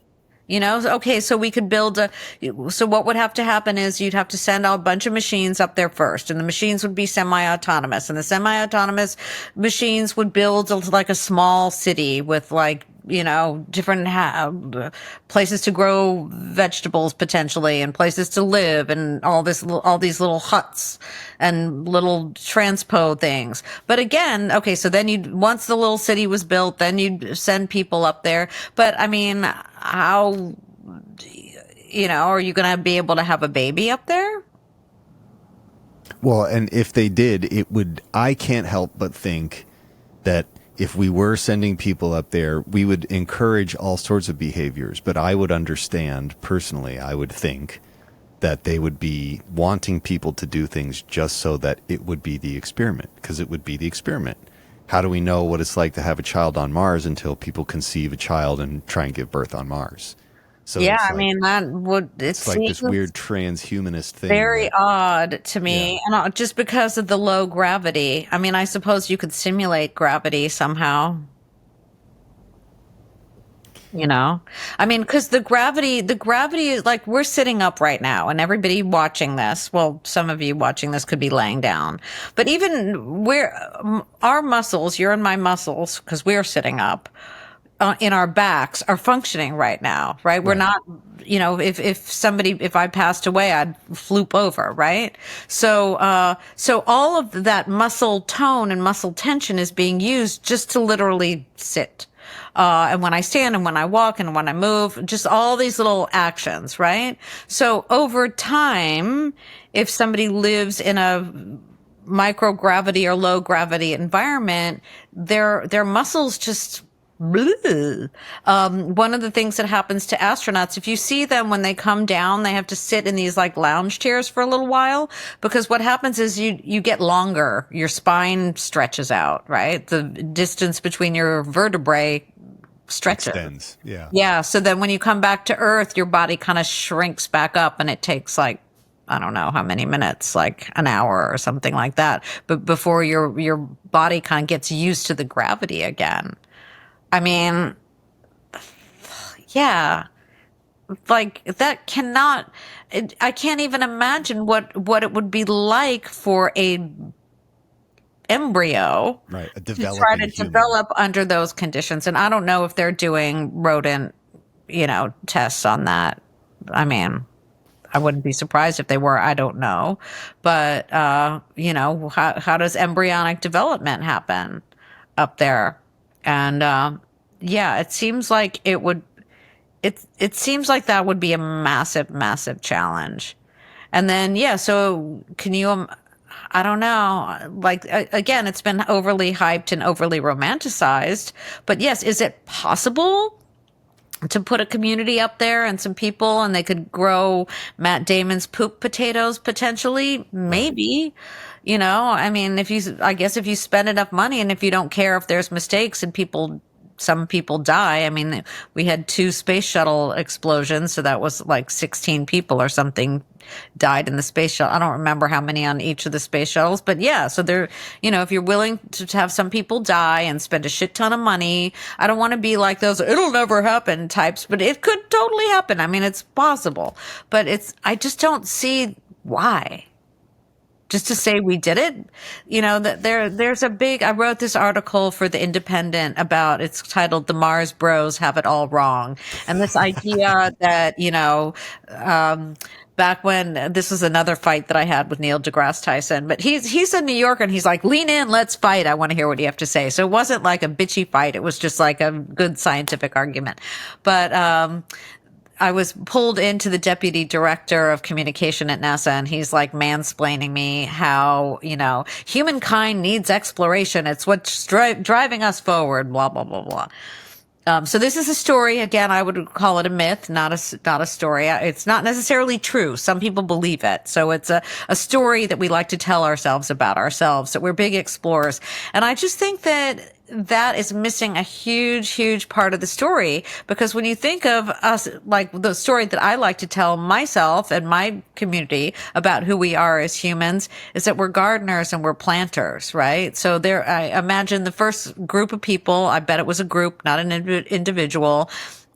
Okay, so we could so what would have to happen is you'd have to send a bunch of machines up there first, and the machines would be semi-autonomous, and the semi-autonomous machines would build like a small city with different places to grow vegetables potentially, and places to live, and all these little huts and little transpo things. But again, okay, so then once the little city was built, then you'd send people up there. But I mean, how, are you going to be able to have a baby up there? Well, and if they did, I can't help but think that if we were sending people up there, we would encourage all sorts of behaviors. But I would understand, personally, I would think that they would be wanting people to do things just so that it would be the experiment, because it would be the experiment. How do we know what it's like to have a child on Mars until people conceive a child and try and give birth on Mars? So yeah, I mean, that would, it's like this weird transhumanist thing. Very odd to me. Yeah. And just because of the low gravity. I mean, I suppose you could simulate gravity somehow. You know, I mean, because the gravity is like, we're sitting up right now, and everybody watching this, well, some of you watching this could be laying down, but even our muscles, your and my muscles, because we're sitting up, in our backs are functioning right now, right? We're not, you know, if I passed away, I'd floop over, right? So all of that muscle tone and muscle tension is being used just to literally sit. And when I stand and when I walk and when I move, just all these little actions, right? So over time, if somebody lives in a microgravity or low gravity environment, their muscles just one of the things that happens to astronauts, if you see them when they come down, they have to sit in these like lounge chairs for a little while, because what happens is you get longer, your spine stretches out, right? The distance between your vertebrae stretches. Extends, yeah. Yeah, so then when you come back to Earth, your body kind of shrinks back up, and it takes like, I don't know how many minutes, like an hour or something like that, but before your body kind of gets used to the gravity again. I mean, yeah, like that I can't even imagine what it would be like for a embryo, right, to try to develop under those conditions. And I don't know if they're doing rodent, tests on that. I mean, I wouldn't be surprised if they were. I don't know. But, how does embryonic development happen up there? And, it seems like it seems like that would be a massive, massive challenge. And then, so can you, I don't know, like, again, it's been overly hyped and overly romanticized, but yes, is it possible to put a community up there and some people, and they could grow Matt Damon's poop potatoes potentially? Maybe. I mean, if you spend enough money, and if you don't care if there's mistakes and some people die. I mean, we had 2 space shuttle explosions, so that was like 16 people or something died in the space shuttle. I don't remember how many on each of the space shuttles, but so there, if you're willing to have some people die and spend a shit ton of money, I don't want to be like those "it'll never happen" types, but it could totally happen. I mean, it's possible, but I just don't see why. Just to say we did it, that there's a big, I wrote this article for The Independent about, it's titled "The Mars Bros Have It All Wrong." And this idea that, back when, this was another fight that I had with Neil deGrasse Tyson, but he's a New Yorker, and he's like, "Lean in, let's fight. I want to hear what you have to say." So it wasn't like a bitchy fight. It was just like a good scientific argument. But, I was pulled into the deputy director of communication at NASA, and he's like mansplaining me how, humankind needs exploration. It's what's driving us forward, blah, blah, blah, blah. So this is a story. Again, I would call it a myth, not a story. It's not necessarily true. Some people believe it. So it's a story that we like to tell ourselves about ourselves, that we're big explorers. And I just think that is missing a huge, huge part of the story, because when you think of us, like the story that I like to tell myself and my community about who we are as humans, is that we're gardeners and we're planters, right? So I imagine the first group of people, I bet it was a group, not an individual,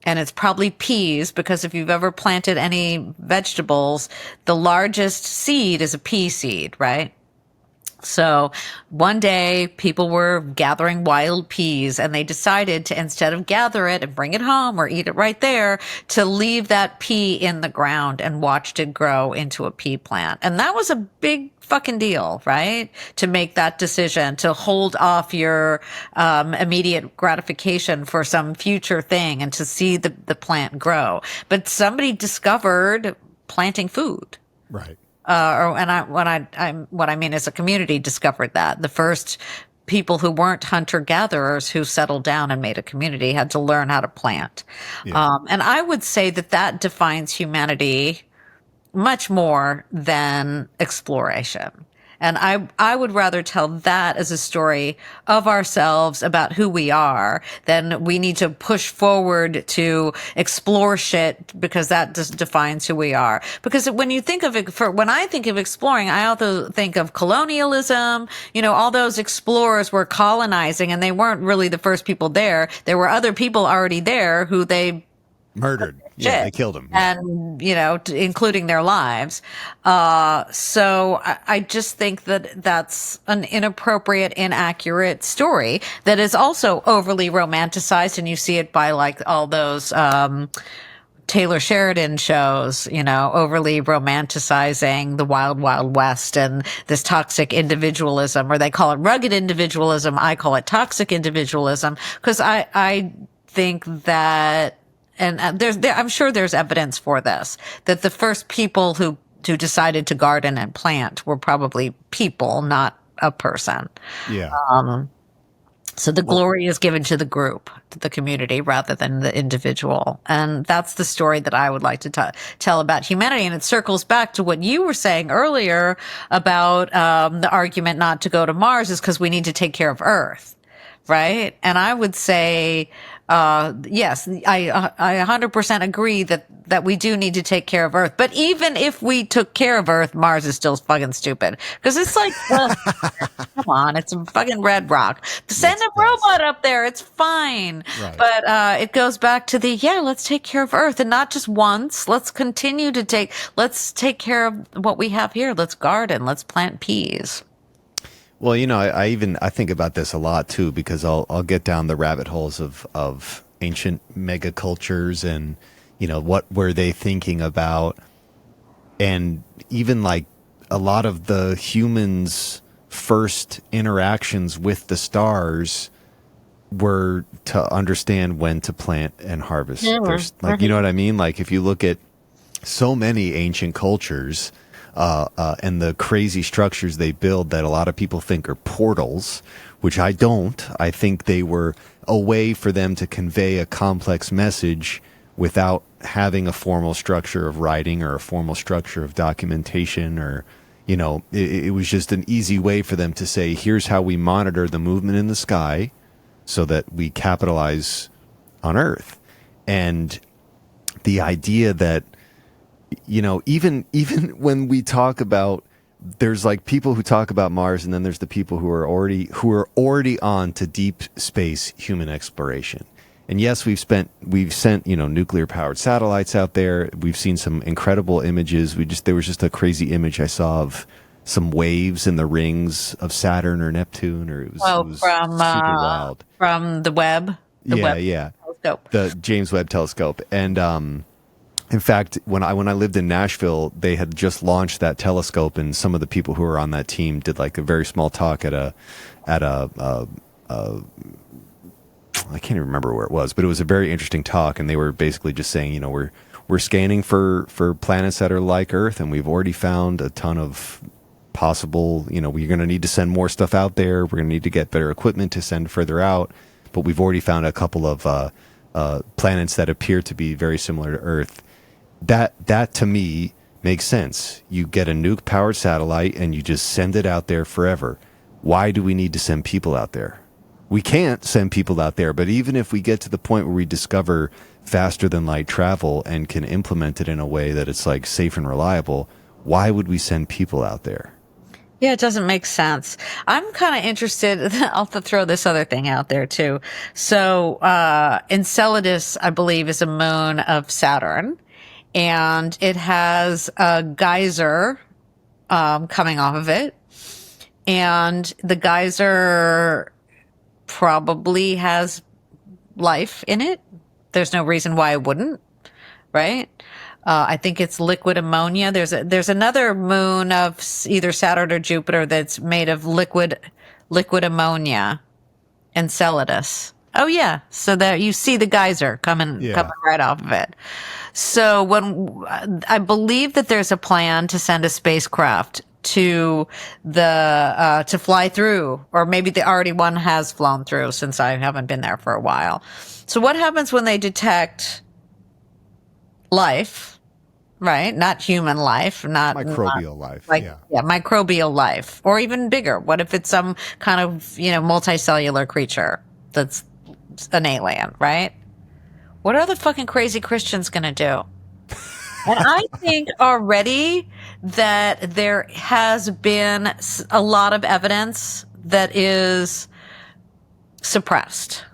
and it's probably peas, because if you've ever planted any vegetables, the largest seed is a pea seed, right? So one day people were gathering wild peas, and they decided to, instead of gather it and bring it home or eat it right there, to leave that pea in the ground and watched it grow into a pea plant. And that was a big fucking deal, right? To make that decision, to hold off your immediate gratification for some future thing and to see the plant grow. But somebody discovered planting food. Right. What I mean is a community discovered that. The first people who weren't hunter gatherers who settled down and made a community had to learn how to plant. Yeah. And I would say that defines humanity much more than exploration. And I would rather tell that as a story of ourselves about who we are than we need to push forward to explore shit because that just defines who we are. Because when you think of it, when I think of exploring, I also think of colonialism. All those explorers were colonizing and they weren't really the first people there. There were other people already there who they Murdered. Yeah, they killed him. And, including their lives. So I just think that that's an inappropriate, inaccurate story that is also overly romanticized. And you see it by like all those, Taylor Sheridan shows, overly romanticizing the wild, wild west and this toxic individualism, or they call it rugged individualism. I call it toxic individualism because I think that, and I'm sure there's evidence for this, that the first people who decided to garden and plant were probably people, not a person. Yeah. So the glory is given to the group, to the community, rather than the individual. And that's the story that I would like to tell about humanity. And it circles back to what you were saying earlier about the argument not to go to Mars is because we need to take care of Earth, right? And I would say, yes, I 100% agree that we do need to take care of Earth. But even if we took care of Earth, Mars is still fucking stupid. Because it's like, come on, it's a fucking red rock. Send a robot up there. It's fine. Right. But it goes back to let's take care of Earth. And not just once. Let's continue to let's take care of what we have here. Let's garden. Let's plant peas. Well, I think about this a lot too, because I'll get down the rabbit holes of ancient mega cultures and, what were they thinking about? And even like a lot of the humans' first interactions with the stars were to understand when to plant and harvest. There's you know what I mean? Like if you look at so many ancient cultures, and the crazy structures they build that a lot of people think are portals, which I don't. I think they were a way for them to convey a complex message without having a formal structure of writing or a formal structure of documentation, or, it was just an easy way for them to say, here's how we monitor the movement in the sky so that we capitalize on Earth. And the idea that, even when we talk about, there's like people who talk about Mars, and then there's the people who are already on to deep space human exploration. And yes, we've sent, nuclear powered satellites out there. We've seen some incredible images. There was just a crazy image I saw of some waves in the rings of Saturn or Neptune, or it was from super wild. From the Webb, telescope, the James Webb Telescope. And in fact, when I lived in Nashville, they had just launched that telescope, and some of the people who were on that team did like a very small talk at a I can't even remember where it was, but it was a very interesting talk, and they were basically just saying, we're scanning for planets that are like Earth, and we've already found a ton of possible, we're going to need to send more stuff out there. We're going to need to get better equipment to send further out, but we've already found a couple of planets that appear to be very similar to Earth. That to me makes sense. You get a nuke-powered satellite and you just send it out there forever. Why do we need to send people out there? We can't send people out there, but even if we get to the point where we discover faster than light travel and can implement it in a way that it's like safe and reliable, why would we send people out there? Yeah, it doesn't make sense. I'm kind of interested. I'll throw this other thing out there too. So, Enceladus, I believe, is a moon of Saturn, and it has a geyser coming off of it, and the geyser probably has life in it. There's no reason why it wouldn't, right? I think it's liquid ammonia. There's another moon of either Saturn or Jupiter that's made of liquid ammonia, Enceladus. Oh yeah, so that you see the geyser coming right off of it. So when I believe that there's a plan to send a spacecraft to to fly through, or maybe the already one has flown through since I haven't been there for a while. So what happens when they detect life? Right, not human life, not Microbial life, microbial life, or even bigger. What if it's some kind of multicellular creature that's an alien, right? What are the fucking crazy Christians gonna do? And I think already that there has been a lot of evidence that is suppressed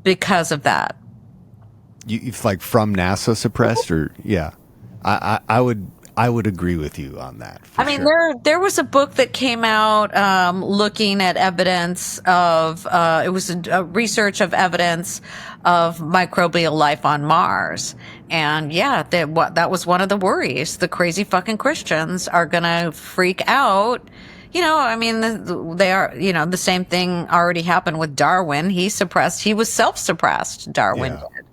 because of that. You like from NASA suppressed, or I would agree with you on that. I mean, there was a book that came out looking at evidence of it was a research of evidence of microbial life on Mars, and that was one of the worries. The crazy fucking Christians are gonna freak out. I mean, they are. The same thing already happened with Darwin. He was self-suppressed. Darwin did.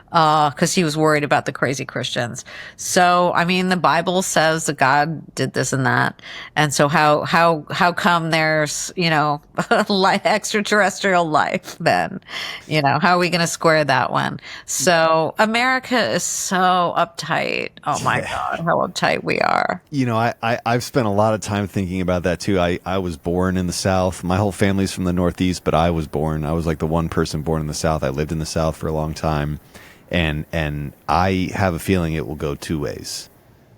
Because he was worried about the crazy Christians. So, I mean, the Bible says that God did this and that, and so how come there's extraterrestrial life then? How are we going to square that one? So, America is so uptight. Oh my God, how uptight we are. I've spent a lot of time thinking about that too. I was born in the South. My whole family's from the Northeast, but I was like the one person born in the South. I lived in the South for a long time. And I have a feeling it will go two ways.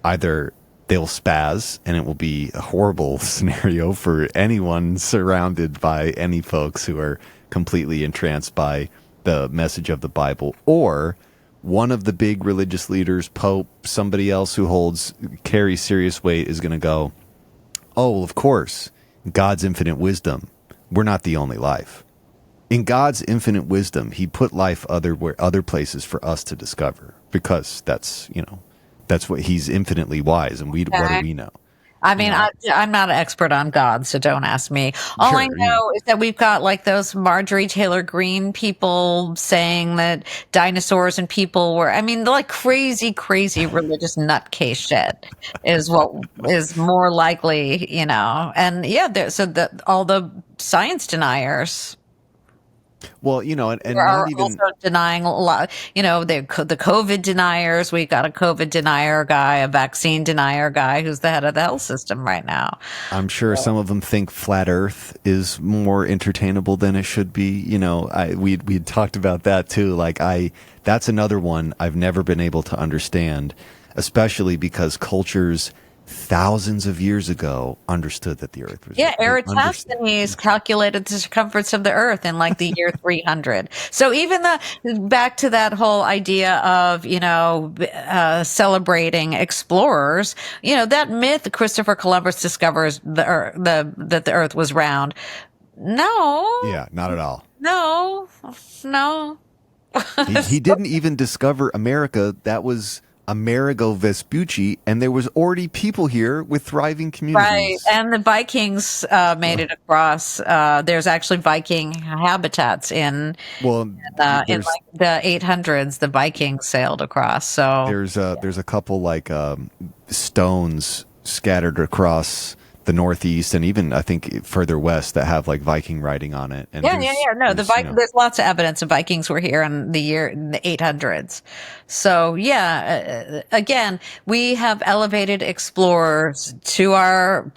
Either they'll spaz and it will be a horrible scenario for anyone surrounded by any folks who are completely entranced by the message of the Bible, or one of the big religious leaders, Pope, somebody else who carries serious weight is going to go, oh, well, of course, God's infinite wisdom. We're not the only life. In God's infinite wisdom, he put life other places for us to discover, because that's what he's infinitely wise, and what do we know? I mean, I'm not an expert on God, so don't ask me. All I know is that we've got like those Marjorie Taylor Greene people saying that dinosaurs and people were, I mean, like crazy religious nutcase shit is what is more likely, and all the science deniers. Well, and are not even also denying a lot. The COVID deniers. We got a COVID denier guy, a vaccine denier guy, who's the head of the health system right now. I'm sure some of them think flat Earth is more entertainable than it should be. We talked about that too. That's another one I've never been able to understand, especially because cultures thousands of years ago understood that the Earth was Eratosthenes calculated the circumference of the Earth in like the year 300. So even back to that whole idea of celebrating explorers, that myth Christopher Columbus discovers that the Earth was round. No, not at all. No. He didn't even discover America. That was Amerigo Vespucci, and there was already people here with thriving communities. Right, and the Vikings made it across. There's actually Viking habitats in the 800s. The Vikings sailed across. So there's a couple stones scattered across the Northeast, and even I think further west, that have like Viking writing on it. And No, there's lots of evidence of Vikings were here in the 800s. So again, we have elevated explorers to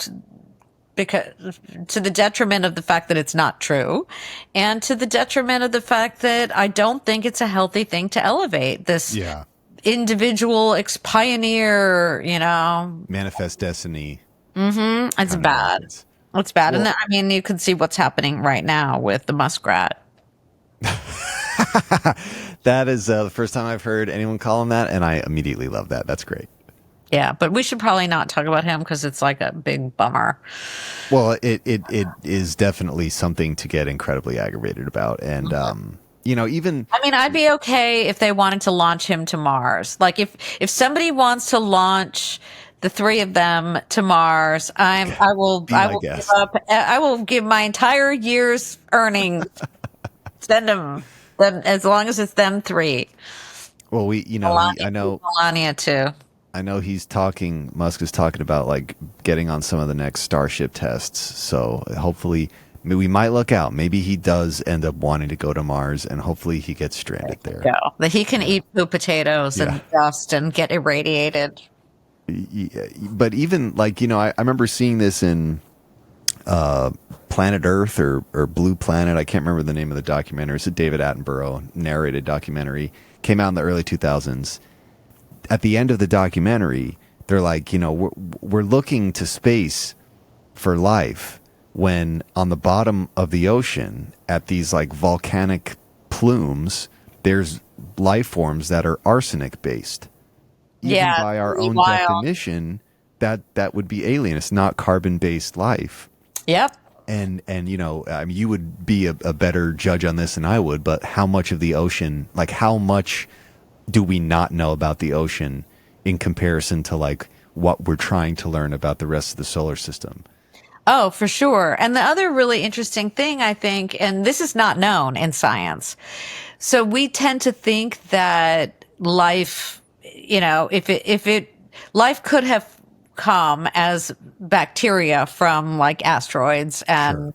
the detriment of the fact that it's not true, and to the detriment of the fact that I don't think it's a healthy thing to elevate this individual pioneer, manifest destiny. Mm-hmm. It's bad. It's bad. Well, and I mean, you can see what's happening right now with the muskrat. That is the first time I've heard anyone call him that, and I immediately love that. That's great. Yeah, but we should probably not talk about him because it's like a big bummer. Well, it is definitely something to get incredibly aggravated about, and even I mean, I'd be okay if they wanted to launch him to Mars. Like if somebody wants to launch the three of them to Mars, I will give my entire year's earnings. Send them. them, as long as it's them three. Well, I know Melania too. I know Musk is talking about like getting on some of the next Starship tests. So hopefully we might look out. Maybe he does end up wanting to go to Mars, and hopefully he gets stranded there. That he can eat poop potatoes and dust and get irradiated. Yeah, but even like, I remember seeing this in Planet Earth or Blue Planet. I can't remember the name of the documentary. It's a David Attenborough narrated documentary. Came out in the early 2000s. At the end of the documentary, they're like, we're looking to space for life, when on the bottom of the ocean at these like volcanic plumes, there's life forms that are arsenic based. Even by our own definition, that would be alien. It's not carbon based life. Yep. And I mean, you would be a better judge on this than I would, but how much of the ocean, like how much do we not know about the ocean in comparison to like what we're trying to learn about the rest of the solar system? Oh, for sure. And the other really interesting thing, I think, and this is not known in science. So we tend to think that life, life could have come as bacteria from like asteroids and,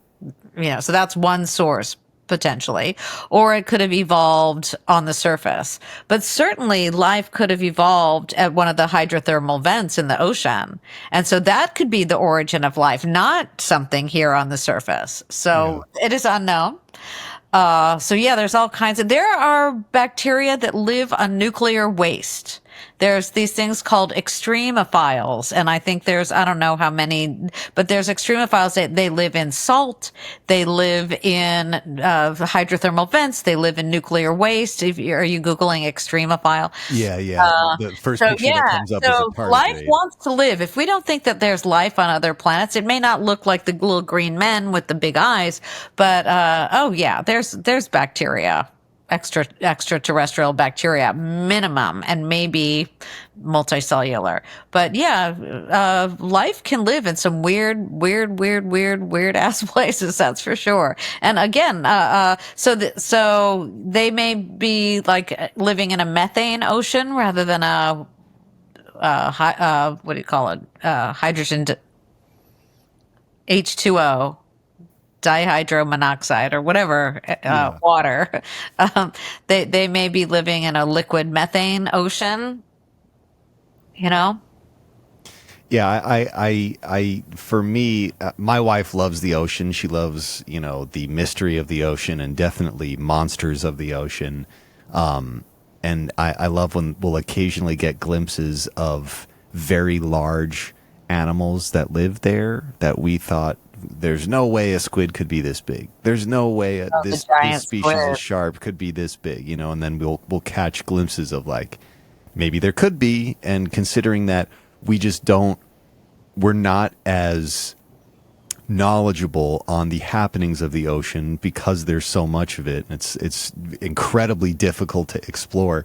so that's one source potentially, or it could have evolved on the surface. But certainly life could have evolved at one of the hydrothermal vents in the ocean. And so that could be the origin of life, not something here on the surface. So it is unknown. There's all kinds there are bacteria that live on nuclear waste. There's these things called extremophiles, and I think I don't know how many, but there's extremophiles. They live in salt. They live in hydrothermal vents. They live in nuclear waste. Are you Googling extremophile? Yeah. The first picture that comes up is a part life wants to live. If we don't think that there's life on other planets, it may not look like the little green men with the big eyes, but there's bacteria. Extraterrestrial bacteria minimum, and maybe multicellular. But life can live in some weird ass places. That's for sure. And again, so they may be like living in a methane ocean rather than what do you call it? Hydrogen H2O. Dihydromonoxide or whatever, water. They may be living in a liquid methane ocean, Yeah, I for me, my wife loves the ocean. She loves, the mystery of the ocean and definitely monsters of the ocean. And I love when we'll occasionally get glimpses of very large animals that live there that we thought, there's no way a squid could be this big. There's no way this species of shark could be this big, and then we'll catch glimpses of like, maybe there could be. And considering that we're not as knowledgeable on the happenings of the ocean because there's so much of it. It's incredibly difficult to explore.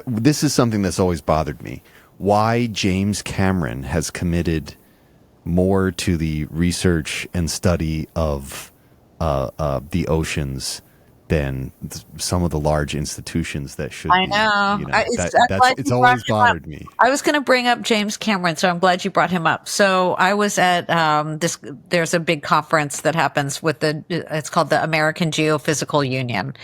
This is something that's always bothered me. Why James Cameron has committed more to the research and study of the oceans than some of the large institutions that should I know. It's always bothered me. I was going to bring up James Cameron, so I'm glad you brought him up. So I was at there's a big conference that happens it's called the American Geophysical Union.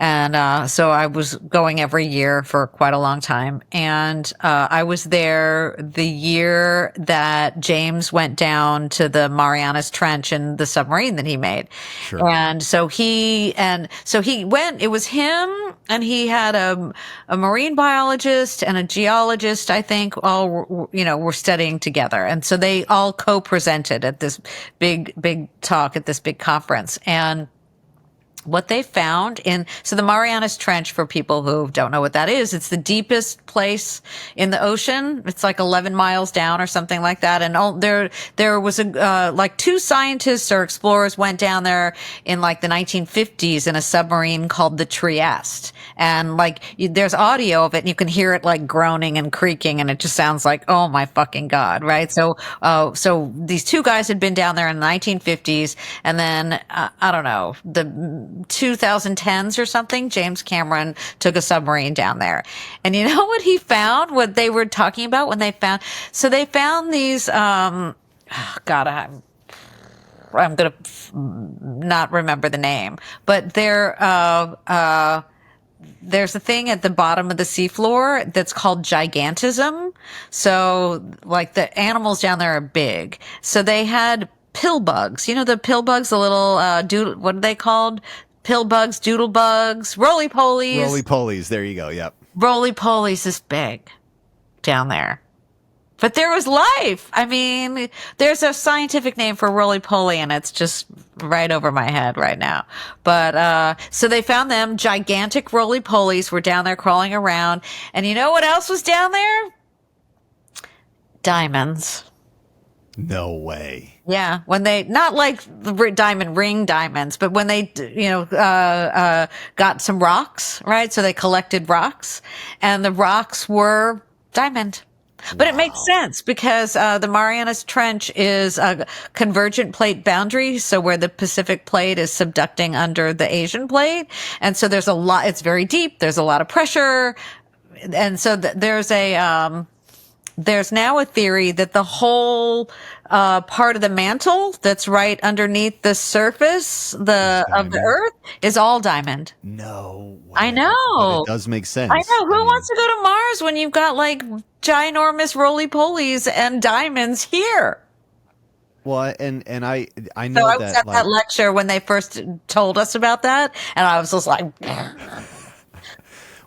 And so I was going every year for quite a long time. And I was there the year that James went down to the Marianas Trench in the submarine that he made. Sure. And so he went, it was him, and he had a marine biologist and a geologist, I think, all, were studying together. And so they all co-presented at this big talk at this big conference. And what they found so the Marianas Trench, for people who don't know what that is, it's the deepest place in the ocean. It's like 11 miles down or something like that. And there was like two scientists or explorers went down there in like the 1950s in a submarine called the Trieste. And like there's audio of it and you can hear it like groaning and creaking, and it just sounds like, oh my fucking God, right? So these two guys had been down there in the 1950s, and then I don't know, 2010s or something, James Cameron took a submarine down there. And you know what he found? What they were talking about when they found, so they found these, I'm going to not remember the name, but there's a thing at the bottom of the seafloor that's called gigantism. So like the animals down there are big. So they had pill bugs. You know, the pill bugs, the little, what are they called? Pill bugs, doodle bugs, roly-polies. Roly-polies. There you go. Yep. Roly-polies is big down there. But there was life. I mean, there's a scientific name for roly-poly, and it's just right over my head right now. But so they found them. Gigantic roly-polies were down there crawling around. And you know what else was down there? Diamonds. No way. Yeah, when they, not like the diamond ring diamonds, but when they, got some rocks, right? So they collected rocks, and the rocks were diamond. But it makes sense because the Marianas Trench is a convergent plate boundary. So where the Pacific plate is subducting under the Asian plate. And so there's a lot, it's very deep. There's a lot of pressure. And so there's now a theory that the whole part of the mantle that's right underneath the surface of the Earth is all diamond. No way. I know. But it does make sense. I know. Who wants to go to Mars when you've got like ginormous roly-polies and diamonds here? Well, and I know So I was at that lecture when they first told us about that, and I was just like,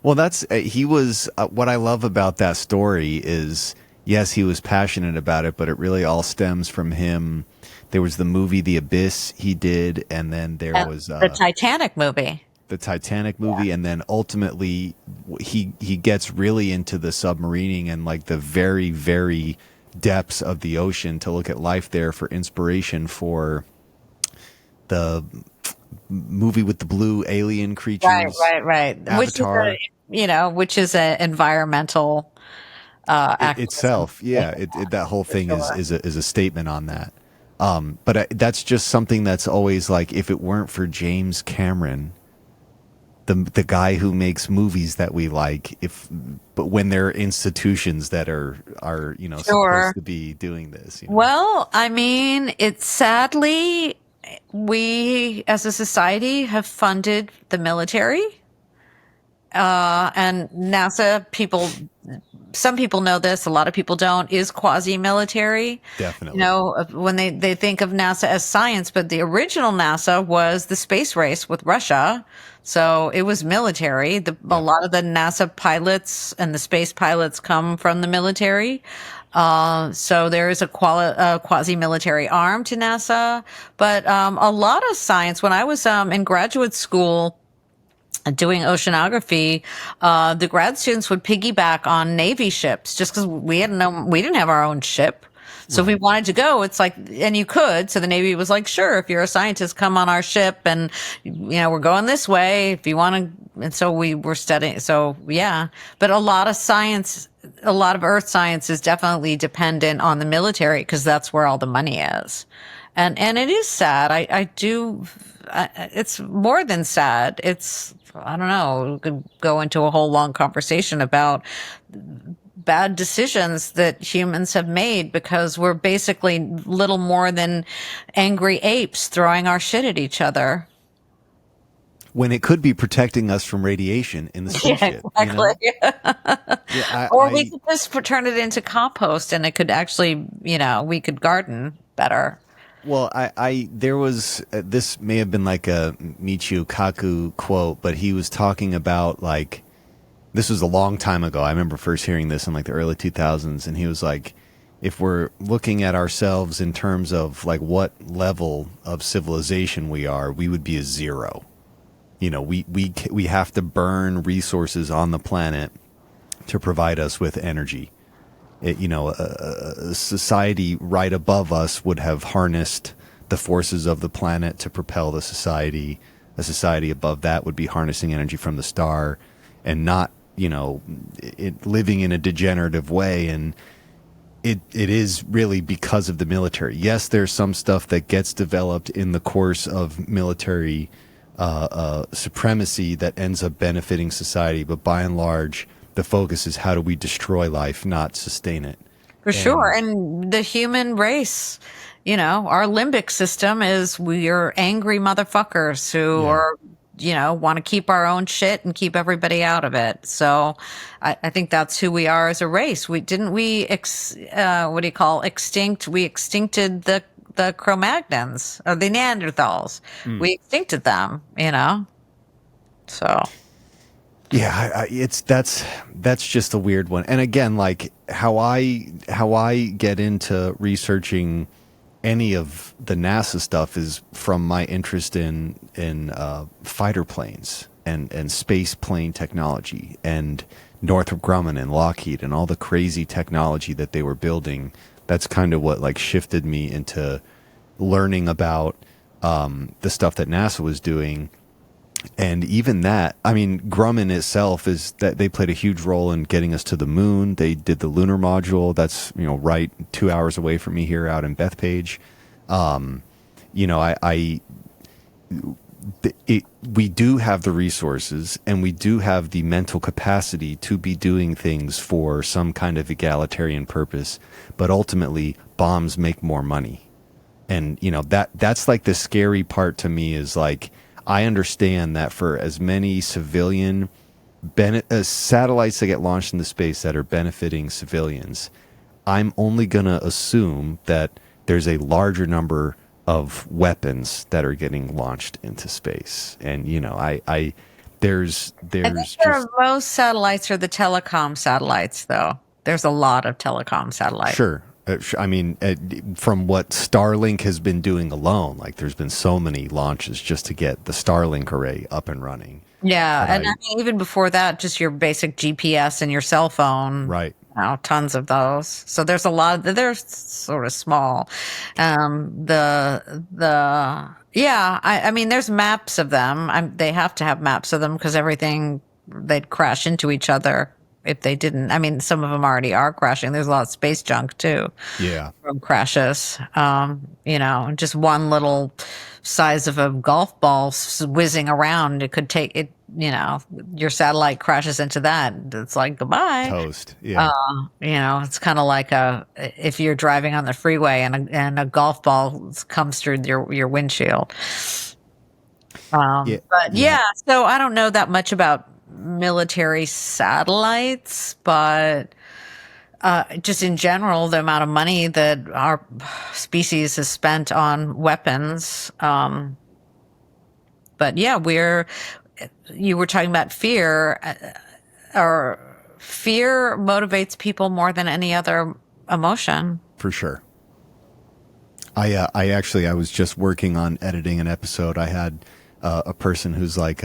well, that's he was what I love about that story is, yes, he was passionate about it, but it really all stems from him. There was the movie The Abyss he did, and then there was the Titanic movie. The Titanic movie, and then ultimately he gets really into the submarining and like the very, very depths of the ocean to look at life there for inspiration for the movie with the blue alien creatures. Right. Avatar. Which is an environmental itself. Yeah, that whole thing is a statement on that. But that's just something that's always like, if it weren't for James Cameron, the guy who makes movies that we like, but when there are institutions that are supposed to be doing this. Well, I mean, it's sadly, we as a society have funded the military, and NASA people. Some people know this, a lot of people don't, is quasi-military. Definitely. When they think of NASA as science, but the original NASA was the space race with Russia. So it was military. A lot of the NASA pilots and the space pilots come from the military. So there is a quasi-military arm to NASA. But a lot of science, when I was in graduate school, doing oceanography, the grad students would piggyback on Navy ships just because we didn't have our own ship. So if we wanted to go, it's like, and you could. So the Navy was like, sure, if you're a scientist, come on our ship, and we're going this way if you want to. And so we were studying. So yeah, but a lot of Earth science is definitely dependent on the military because that's where all the money is. And it is sad. It's more than sad. I don't know, we could go into a whole long conversation about bad decisions that humans have made because we're basically little more than angry apes throwing our shit at each other. When it could be protecting us from radiation in the spaceship. Exactly. Or we could just turn it into compost and it could actually, we could garden better. Well, there was, this may have been like a Michio Kaku quote, but he was talking about this was a long time ago. I remember first hearing this in the early 2000s, and he was like, if we're looking at ourselves in terms of what level of civilization we are, we would be a zero. We have to burn resources on the planet to provide us with energy. A society right above us would have harnessed the forces of the planet to propel the society. A society above that would be harnessing energy from the star and not, living in a degenerative way. And it is really because of the military. Yes, there's some stuff that gets developed in the course of military supremacy that ends up benefiting society. But by and large, the focus is how do we destroy life, not sustain it. For sure. And the human race, our limbic system is we are angry motherfuckers who are, want to keep our own shit and keep everybody out of it. So I think that's who we are as a race. We extincted the Cro-Magnons or the Neanderthals. We extincted them, so. Yeah, that's just a weird one. And again, like how I get into researching any of the NASA stuff is from my interest in fighter planes and space plane technology and Northrop Grumman and Lockheed and all the crazy technology that they were building. That's kind of what like shifted me into learning about the stuff that NASA was doing. And even that, I mean, Grumman itself is that they played a huge role in getting us to the moon. They did the lunar module. That's, right 2 hours away from me here out in Bethpage. We do have the resources and we do have the mental capacity to be doing things for some kind of egalitarian purpose. But ultimately, bombs make more money. And, that's like the scary part to me is like, I understand that for as many civilian satellites that get launched into space that are benefiting civilians, I'm only going to assume that there's a larger number of weapons that are getting launched into space. And, there's most satellites are the telecom satellites, though. There's a lot of telecom satellites. Sure. I mean, from what Starlink has been doing alone, like there's been so many launches just to get the Starlink array up and running. Yeah, and I mean, even before that, just your basic GPS and your cell phone. Right. Tons of those. So there's a lot. They're sort of small. I mean, there's maps of them. They have to have maps of them because they'd crash into each other. If they didn't, I mean, some of them already are crashing. There's a lot of space junk too. Yeah. From crashes. Just one little size of a golf ball whizzing around. It could take it, your satellite crashes into that. It's like goodbye. Toast. Yeah. It's kind of like if you're driving on the freeway and a golf ball comes through your windshield. So I don't know that much about military satellites, but just in general, the amount of money that our species has spent on weapons. But yeah, you were talking about fear, or fear motivates people more than any other emotion. For sure. I was just working on editing an episode. I had a person who's like,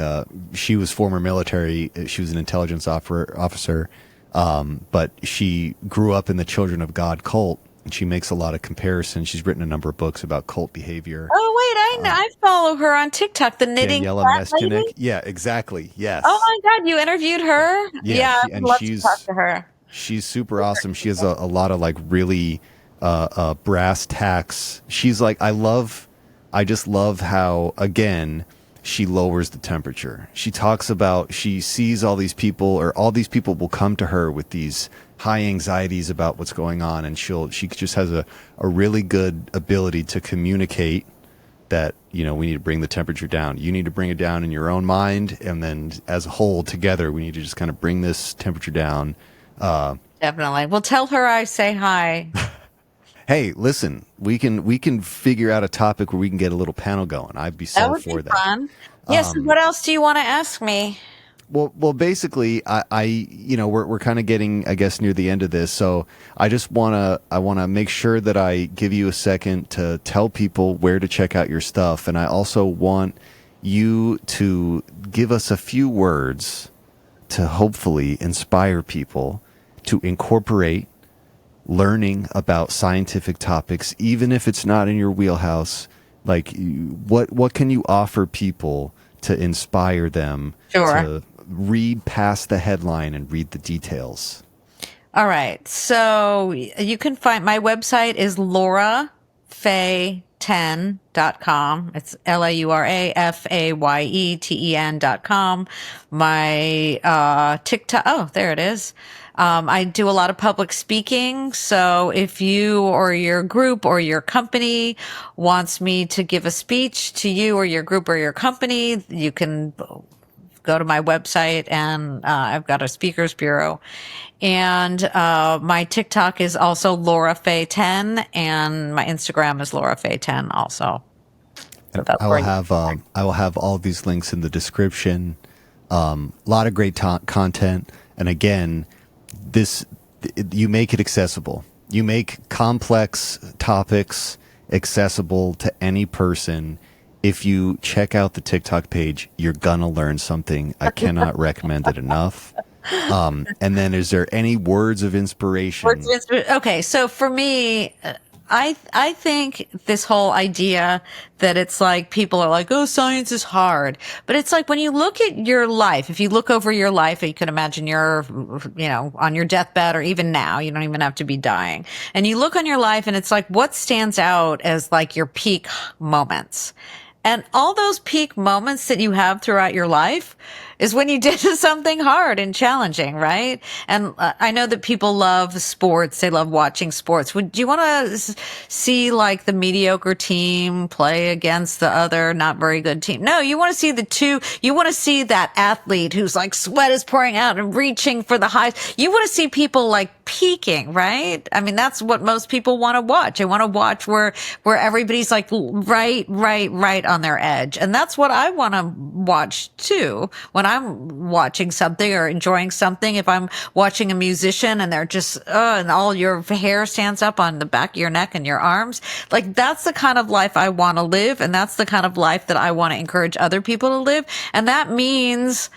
she was former military. She was an intelligence officer, but she grew up in the Children of God cult, and she makes a lot of comparisons. She's written a number of books about cult behavior. Oh, wait, I follow her on TikTok, the knitting lady. Yeah, exactly. Yes. Oh my God, you interviewed her? Yeah, I'd love to talk to her. She's super awesome. She has a lot of like really brass tacks. She's like, I just love how, again, she lowers the temperature. She talks about, she sees all these people, or all these people will come to her with these high anxieties about what's going on, and she just has a really good ability to communicate that, we need to bring the temperature down. You need to bring it down in your own mind, and then as a whole, together, we need to just kind of bring this temperature down. Definitely. Well, tell her I say hi. Hey, listen, we can figure out a topic where we can get a little panel going. I'd be so for that. That would be fun. Yes. What else do you want to ask me? Well, basically, we're kind of getting, I guess, near the end of this, so I want to make sure that I give you a second to tell people where to check out your stuff, and I also want you to give us a few words to hopefully inspire people to incorporate learning about scientific topics, even if it's not in your wheelhouse. Like, what can you offer people to inspire them to read past the headline and read the details? All right. So you can find my website is Laura Faye laurafayeten.com. It's laurafayeten.com. My TikTok. Oh, there it is. I do a lot of public speaking. So if you or your group or your company wants me to give a speech to you or your group or your company, you can go to my website, and I've got a speakers bureau. And my TikTok is also Laura Faye 10, and my Instagram is Laura Faye 10 also. So I will have all these links in the description. A lot of great content, and again, you make it accessible. You make complex topics accessible to any person. If you check out the TikTok page, you're gonna learn something. I cannot recommend it enough. And then, is there any words of inspiration? Okay, so for me, I think this whole idea that it's like people are like, oh, science is hard. But it's like when you look at your life, if you look over your life, you can imagine you're, on your deathbed, or even now, you don't even have to be dying. And you look on your life and it's like, what stands out as like your peak moments? And all those peak moments that you have throughout your life is when you did something hard and challenging, right? And I know that people love sports. They love watching sports. Do you want to see like the mediocre team play against the other not very good team? No, you want to see you want to see that athlete who's like sweat is pouring out and reaching for the highs. You want to see people like peaking, right? I mean, that's what most people want to watch. They want to watch where everybody's like right on their edge. And that's what I want to watch too. When I'm watching something or enjoying something, if I'm watching a musician and they're just, and all your hair stands up on the back of your neck and your arms, like that's the kind of life I want to live. And that's the kind of life that I want to encourage other people to live. And that means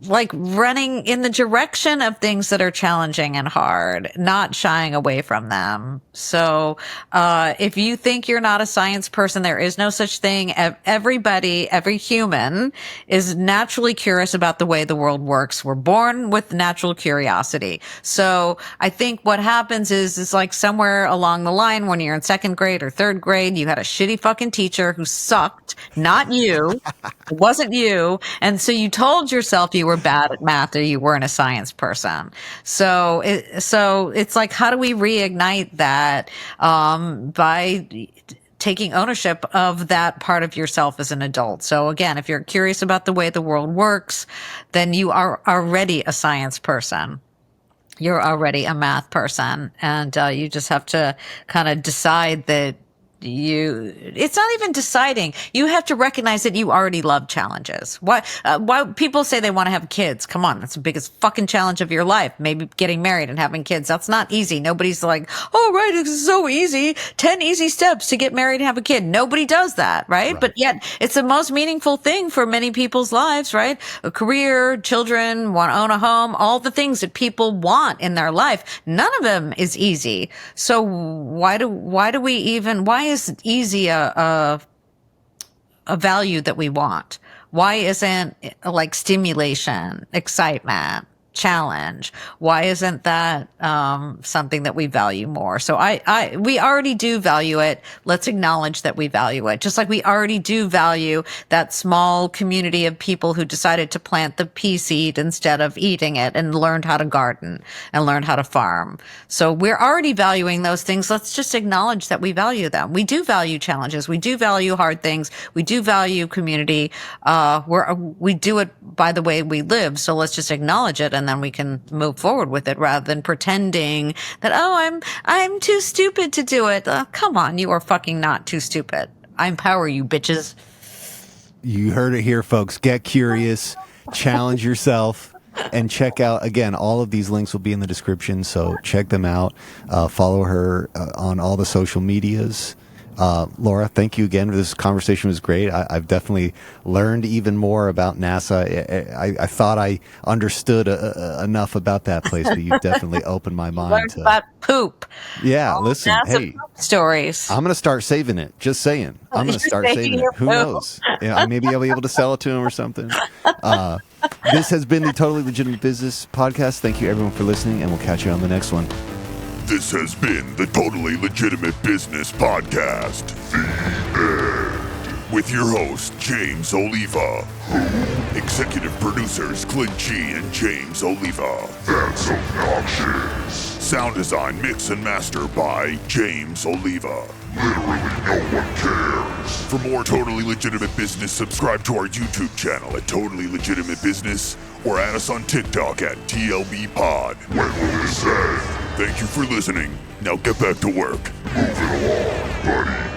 like running in the direction of things that are challenging and hard, not shying away from them. So, if you think you're not a science person, there is no such thing. Everybody, every human is naturally curious about the way the world works. We're born with natural curiosity. So I think what happens is like somewhere along the line when you're in second grade or third grade, you had a shitty fucking teacher who sucked, not you. It wasn't you. And so you told yourself you were bad at math or you weren't a science person. So it's like, how do we reignite that by taking ownership of that part of yourself as an adult? So again, if you're curious about the way the world works, then you are already a science person. You're already a math person, and you just have to kind of decide that it's not even deciding. You have to recognize that you already love challenges. Why people say they want to have kids? Come on, that's the biggest fucking challenge of your life. Maybe getting married and having kids. That's not easy. Nobody's like, oh, right, it's so easy. 10 easy steps to get married and have a kid. Nobody does that, right? But yet it's the most meaningful thing for many people's lives, right? A career, children, want to own a home, all the things that people want in their life. None of them is easy. So why is easy a value that we want? Why isn't like stimulation, excitement, challenge? Why isn't that something that we value more? So we already do value it. Let's acknowledge that we value it. Just like we already do value that small community of people who decided to plant the pea seed instead of eating it and learned how to garden and learned how to farm. So we're already valuing those things. Let's just acknowledge that we value them. We do value challenges. We do value hard things. We do value community. We do it by the way we live. So let's just acknowledge it, and then we can move forward with it rather than pretending that, oh, I'm too stupid to do it. Come on, you are fucking not too stupid. I empower you, bitches. You heard it here, folks. Get curious, challenge yourself, and check out, again, all of these links will be in the description, so check them out. Follow her on all the social medias. Laura, thank you again. This conversation was great. I've definitely learned even more about NASA. I thought I understood enough about that place, but you've definitely opened my mind. Learned about poop. Yeah, listen, NASA hey, stories. I'm going to start saving it. Just saying. I'm going to start saving it. Who knows? Yeah, maybe I'll be able to sell it to him or something. This has been the Totally Legitimate Business Podcast. Thank you, everyone, for listening, and we'll catch you on the next one. This has been the Totally Legitimate Business Podcast. The end. With your host, James Oliva. Executive producers, Clint G and James Oliva. That's obnoxious. Sound design, mix, and master by James Oliva. Literally no one cares. For more Totally Legitimate Business, subscribe to our YouTube channel at Totally Legitimate Business or add us on TikTok at TLB Pod. When will this end? Thank you for listening. Now get back to work. Move it along, buddy.